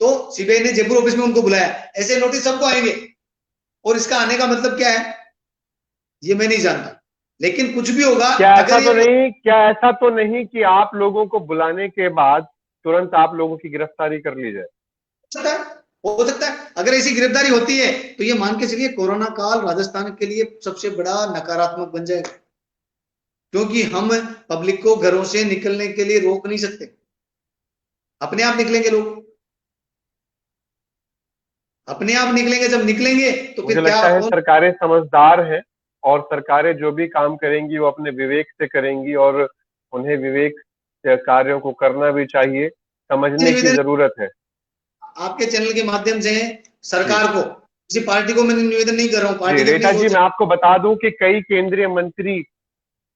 तो सीबीआई ने जयपुर ऑफिस में उनको बुलाया। ऐसे नोटिस सबको आएंगे और इसका आने का मतलब क्या है ये मैं नहीं जानता, लेकिन कुछ भी होगा। क्या ऐसा तो नहीं कि आप लोगों को बुलाने के बाद तुरंत आप लोगों की गिरफ्तारी कर ली जाए? हो सकता है। अगर ऐसी गिरफ्तारी होती है तो ये मान के चलिए कोरोना काल राजस्थान के लिए सबसे बड़ा नकारात्मक बन जाएगा, क्योंकि हम पब्लिक को घरों से निकलने के लिए रोक नहीं सकते। अपने आप निकलेंगे लोग, अपने आप निकलेंगे। जब निकलेंगे तो फिर मुझे लगता है सरकारें समझदार हैं और सरकारें जो भी काम करेंगी वो अपने विवेक से करेंगी, और उन्हें विवेक से कार्यों को करना भी चाहिए, समझने की जरूरत है। आपके चैनल के माध्यम से सरकार को, किसी पार्टी को मैं निवेदन नहीं कर रहा हूँ। पार्टी रेटा जी, मैं आपको बता दूं कि कई केंद्रीय मंत्री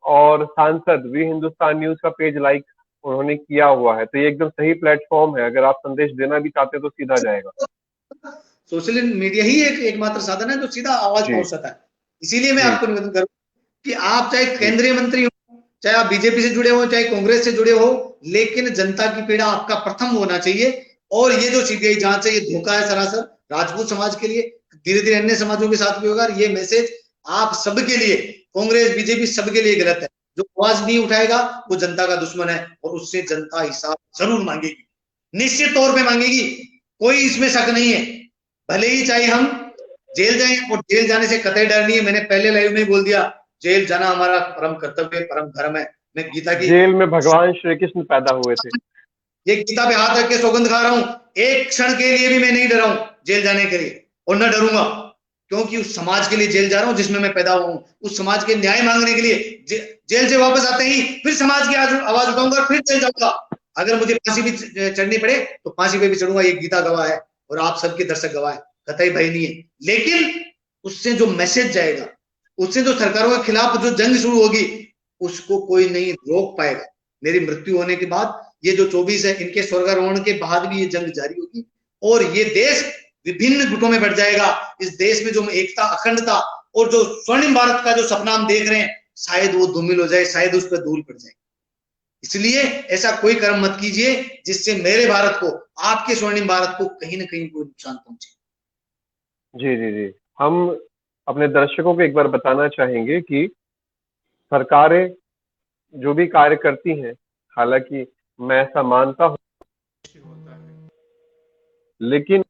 और सांसद भी हिंदुस्तान न्यूज का पेज लाइक उन्होंने किया हुआ है, तो ये एकदम सही प्लेटफॉर्म है। अगर आप संदेश देना भी चाहते हैं तो सीधा जाएगा। सोशल मीडिया ही एकमात्र साधन है जो सीधा आवाज पहुंच सकता है। इसीलिए मैं आपको निवेदन करूं कि आप चाहे केंद्रीय मंत्री हो, चाहे आप बीजेपी से जुड़े हो, चाहे कांग्रेस से जुड़े हो, लेकिन जनता की पीड़ा आपका प्रथम होना चाहिए। और ये जो सीबीआई जांच है ये धोखा है सरासर राजपूत समाज के लिए, धीरे धीरे अन्य समाजों के साथ भी होगा। ये मैसेज आप सबके लिए, कांग्रेस बीजेपी सबके लिए गलत है। जो आवाज नहीं उठाएगा वो जनता का दुश्मन है और उससे जनता हिसाब जरूर मांगेगी, निश्चित तौर पे मांगेगी, कोई इसमें शक नहीं है। भले ही चाहे हम जेल जाए, और जेल जाने से कतई डर नहीं है। मैंने पहले लाइव में ही बोल दिया, जेल जाना हमारा परम कर्तव्य है, परम धर्म है। मैं गीता की, जेल में भगवान श्री कृष्ण पैदा हुए थे। ये गीता पे हाथ रख के सौगंध खा रहा हूं, एक क्षण के लिए भी मैं नहीं डरा हूं जेल जाने के लिए, और न डरूंगा, क्योंकि उस समाज के लिए जेल जा रहा हूं जिसमें मैं पैदा हुआ हूं, उस समाज के न्याय मांगने के लिए। जेल से वापस आते ही फिर समाज की आवाज उठाऊंगा और फिर जेल जाऊंगा। अगर मुझे फांसी भी चढ़नी पड़े तो फांसी पे भी चढ़ूंगा, ये गीता गवाह है और आप सबके दर्शक गवाह है, कतई भय नहीं है। लेकिन उससे जो मैसेज जाएगा, उससे जो सरकारों के खिलाफ जो जंग शुरू होगी, उसको कोई नहीं रोक पाएगा। मेरी मृत्यु होने के बाद ये जो 24 है, इनके स्वर्गारोहण के बाद भी ये जंग जारी होगी, और ये देश विभिन्न गुटों में बढ़ जाएगा। इस देश में जो एकता, अखंडता और जो स्वर्णिम भारत का जो सपना हम देख रहे हैं, शायद वो धूमिल हो जाए, शायद उस पर धूल पड़ जाए। इसलिए ऐसा कोई कर्म मत कीजिए जिससे मेरे भारत को, आपके स्वर्णिम भारत को कहीं ना कहीं कोई नुकसान पहुंचे। जी जी जी, हम अपने दर्शकों को एक बार बताना चाहेंगे कि सरकारें जो भी कार्य करती हैं, हालांकि मैं ऐसा मानता हूं, लेकिन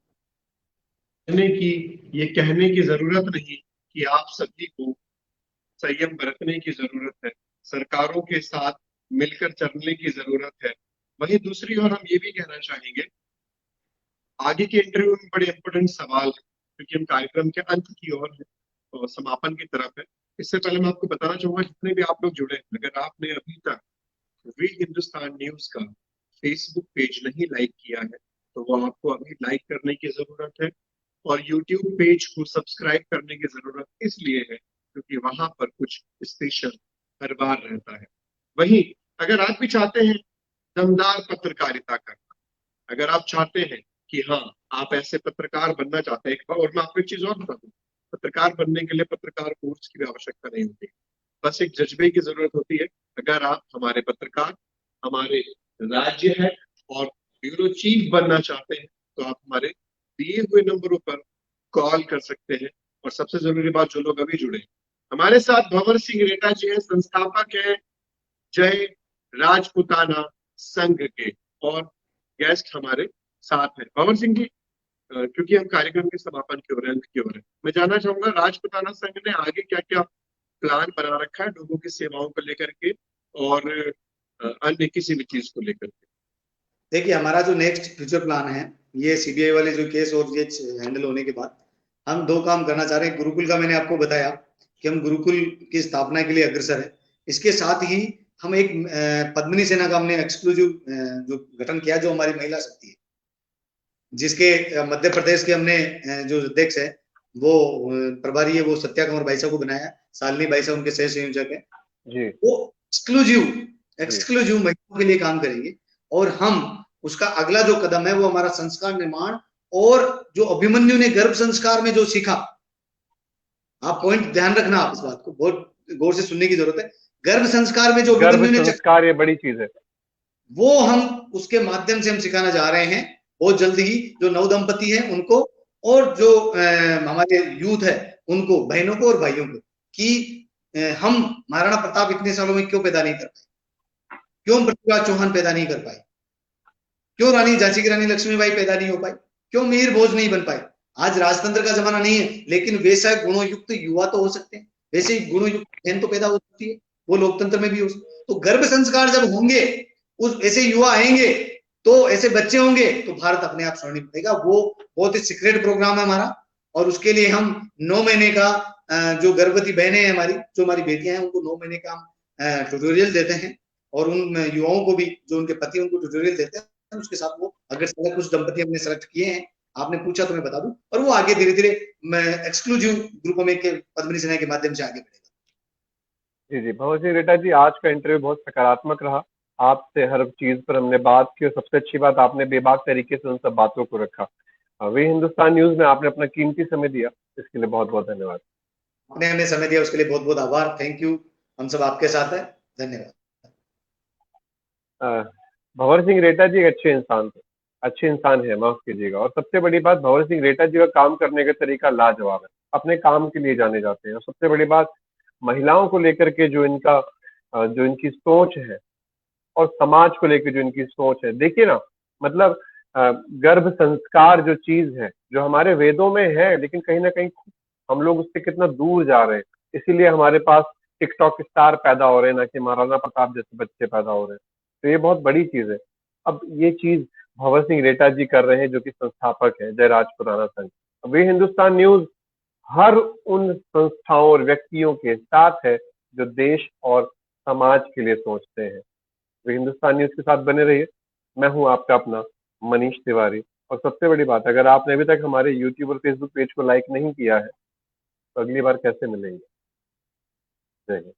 ये कहने की जरूरत नहीं कि आप सभी को संयम बरतने की जरूरत है, सरकारों के साथ मिलकर चलने की जरूरत है। वहीं दूसरी ओर हम ये भी कहना चाहेंगे, आगे के इंटरव्यू में बड़े इंपोर्टेंट सवाल है, क्योंकि हम कार्यक्रम के अंत की ओर है और समापन की तरफ है। इससे पहले मैं आपको बताना चाहूंगा, जितने भी आप लोग जुड़े हैं, अगर आपने अभी तक वी हिंदुस्तान न्यूज का फेसबुक पेज नहीं लाइक किया है तो वो आपको अभी लाइक करने की जरूरत है, और यूट्यूब पेज को सब्सक्राइब करने की जरूरत इसलिए है क्योंकि वहां पर कुछ स्पेशल हर बार रहता है। वहीं अगर आप भी चाहते हैं दमदार पत्रकारिता करना, अगर आप चाहते हैं कि हाँ आप ऐसे पत्रकार बनना चाहते हैं, और मैं आपको एक चीज और बता दूं, पत्रकार बनने के लिए पत्रकार कोर्स की भी आवश्यकता नहीं होती, बस एक जज्बे की जरूरत होती है। अगर आप हमारे पत्रकार, हमारे राज्य है और ब्यूरो चीफ बनना चाहते हैं तो आप हमारे दिए हुए नंबरों पर कॉल कर सकते हैं। और सबसे जरूरी बात, जो लोग अभी जुड़े हमारे साथ, भंवर सिंह रेटा जी हैं, संस्थापक हैं जय राजपुताना संघ के, और गेस्ट हमारे साथ हैं भंवर सिंह जी। क्योंकि हम कार्यक्रम के समापन की ओर, अंत की ओर है, मैं जानना चाहूंगा राजपुताना संघ ने आगे क्या क्या प्लान बना रखा है लोगों की सेवाओं को लेकर के और अन्य किसी भी चीज को लेकर के। देखिए, हमारा जो नेक्स्ट फ्यूचर प्लान है, ये सीबीआई वाले जो केस और ये हैंडल होने के बाद हम दो काम करना चाह रहे हैं। गुरुकुल का मैंने आपको बताया कि हम गुरुकुल की स्थापना के लिए अग्रसर है। इसके साथ ही हम एक पद्मिनी सेना का हमने एक्सक्लूसिव जो गठन किया, जो हमारी महिला शक्ति है, जिसके मध्य प्रदेश के हमने जो अध्यक्ष है, वो प्रभारी है, वो सत्या कंवर भाई साहब को बनाया, शालिनी भाई साहब उनके सह संयोजक है जी। वो एक्सक्लूसिव महिलाओं के लिए काम करेंगे, और हम उसका अगला जो कदम है वो हमारा संस्कार निर्माण, और जो अभिमन्यु ने गर्भ संस्कार में जो सीखा, आप पॉइंट ध्यान रखना, आप इस बात को बहुत गौर से सुनने की जरूरत है। गर्भ संस्कार में जो अभिमन्यु ने संस्कार, ये बड़ी चीज है, वो हम उसके माध्यम से हम सिखाना जा रहे हैं बहुत जल्द ही। जो नव दंपति हैं उनको, और जो हमारे यूथ है उनको, बहनों को और भाइयों को, कि हम महाराणा प्रताप इतने सालों में क्यों पैदा नहीं कर पाए, क्यों पृथ्वीराज चौहान पैदा नहीं कर पाए, क्यों रानी झांसी की रानी लक्ष्मीबाई पैदा नहीं हो पाई, क्यों मीर भोज नहीं बन पाए। आज राजतंत्र का जमाना नहीं है, लेकिन वैसा गुणों युक्त युवा तो हो सकते हैं, वैसे ही गुणों युक्त बहन तो पैदा हो सकती है, वो लोकतंत्र में भी हो सकती है। तो गर्भ संस्कार जब होंगे, उस ऐसे युवा आएंगे, तो ऐसे बच्चे होंगे, तो भारत अपने आप स्वर्णिम बनेगा। वो बहुत ही सीक्रेट प्रोग्राम है हमारा, और उसके लिए हम 9 महीने का जो गर्भवती बहनें हैं हमारी, जो हमारी बेटियां हैं, उनको 9 महीने का हम ट्यूटोरियल देते हैं, और उन युवाओं को भी, जो उनके पति उनको ट्यूटोरियल देते हैं। उसके साथ वो, अगर कुछ दंपति हमने सेलेक्ट किए हैं, आपने पूछा तो मैं बता दूं, और वो आगे धीरे धीरे एक्सक्लूसिव ग्रुपों में के पद्मिनी सेना के माध्यम से आगे बढ़ेगा। जी जी, भंवर सिंह रेटा जी, आज का इंटरव्यू बहुत सकारात्मक रहा। आपसे हर चीज पर हमने बात की, और सबसे अच्छी बात, आपने बेबाक तरीके से उन सब बातों को रखा। वे हिंदुस्तान न्यूज में आपने अपना कीमती समय दिया, इसके लिए बहुत बहुत धन्यवाद। आपने हमें समय दिया, उसके लिए बहुत बहुत आभार, थैंक यू। हम सब आपके साथ है, धन्यवाद। भंवर सिंह रेटा जी एक अच्छे इंसान है, माफ कीजिएगा। और सबसे बड़ी बात, भंवर सिंह रेटा जी का काम करने का तरीका लाजवाब है, अपने काम के लिए जाने जाते हैं। और सबसे बड़ी बात, महिलाओं को लेकर के जो इनकी सोच है, और समाज को लेकर जो इनकी सोच है, देखिए ना, मतलब गर्भ संस्कार जो चीज है, जो हमारे वेदों में है, लेकिन कहीं ना कहीं हम लोग उससे कितना दूर जा रहे हैं। इसीलिए हमारे पास टिकटॉक स्टार पैदा हो रहे हैं, ना कि महाराणा प्रताप जैसे बच्चे पैदा हो रहे हैं। तो ये बहुत बड़ी चीज है। अब ये चीज भंवर सिंह रेटा जी कर रहे हैं, जो कि संस्थापक है जयराज खुराना संघ। वे हिंदुस्तान न्यूज हर उन संस्थाओं और व्यक्तियों के साथ है जो देश और समाज के लिए सोचते हैं। वे हिंदुस्तान न्यूज के साथ बने रहिए। मैं हूं आपका अपना मनीष तिवारी। और सबसे बड़ी बात, अगर आपने अभी तक हमारे यूट्यूब और फेसबुक पेज को लाइक नहीं किया है, तो अगली बार कैसे मिलेंगे। जय हिंद।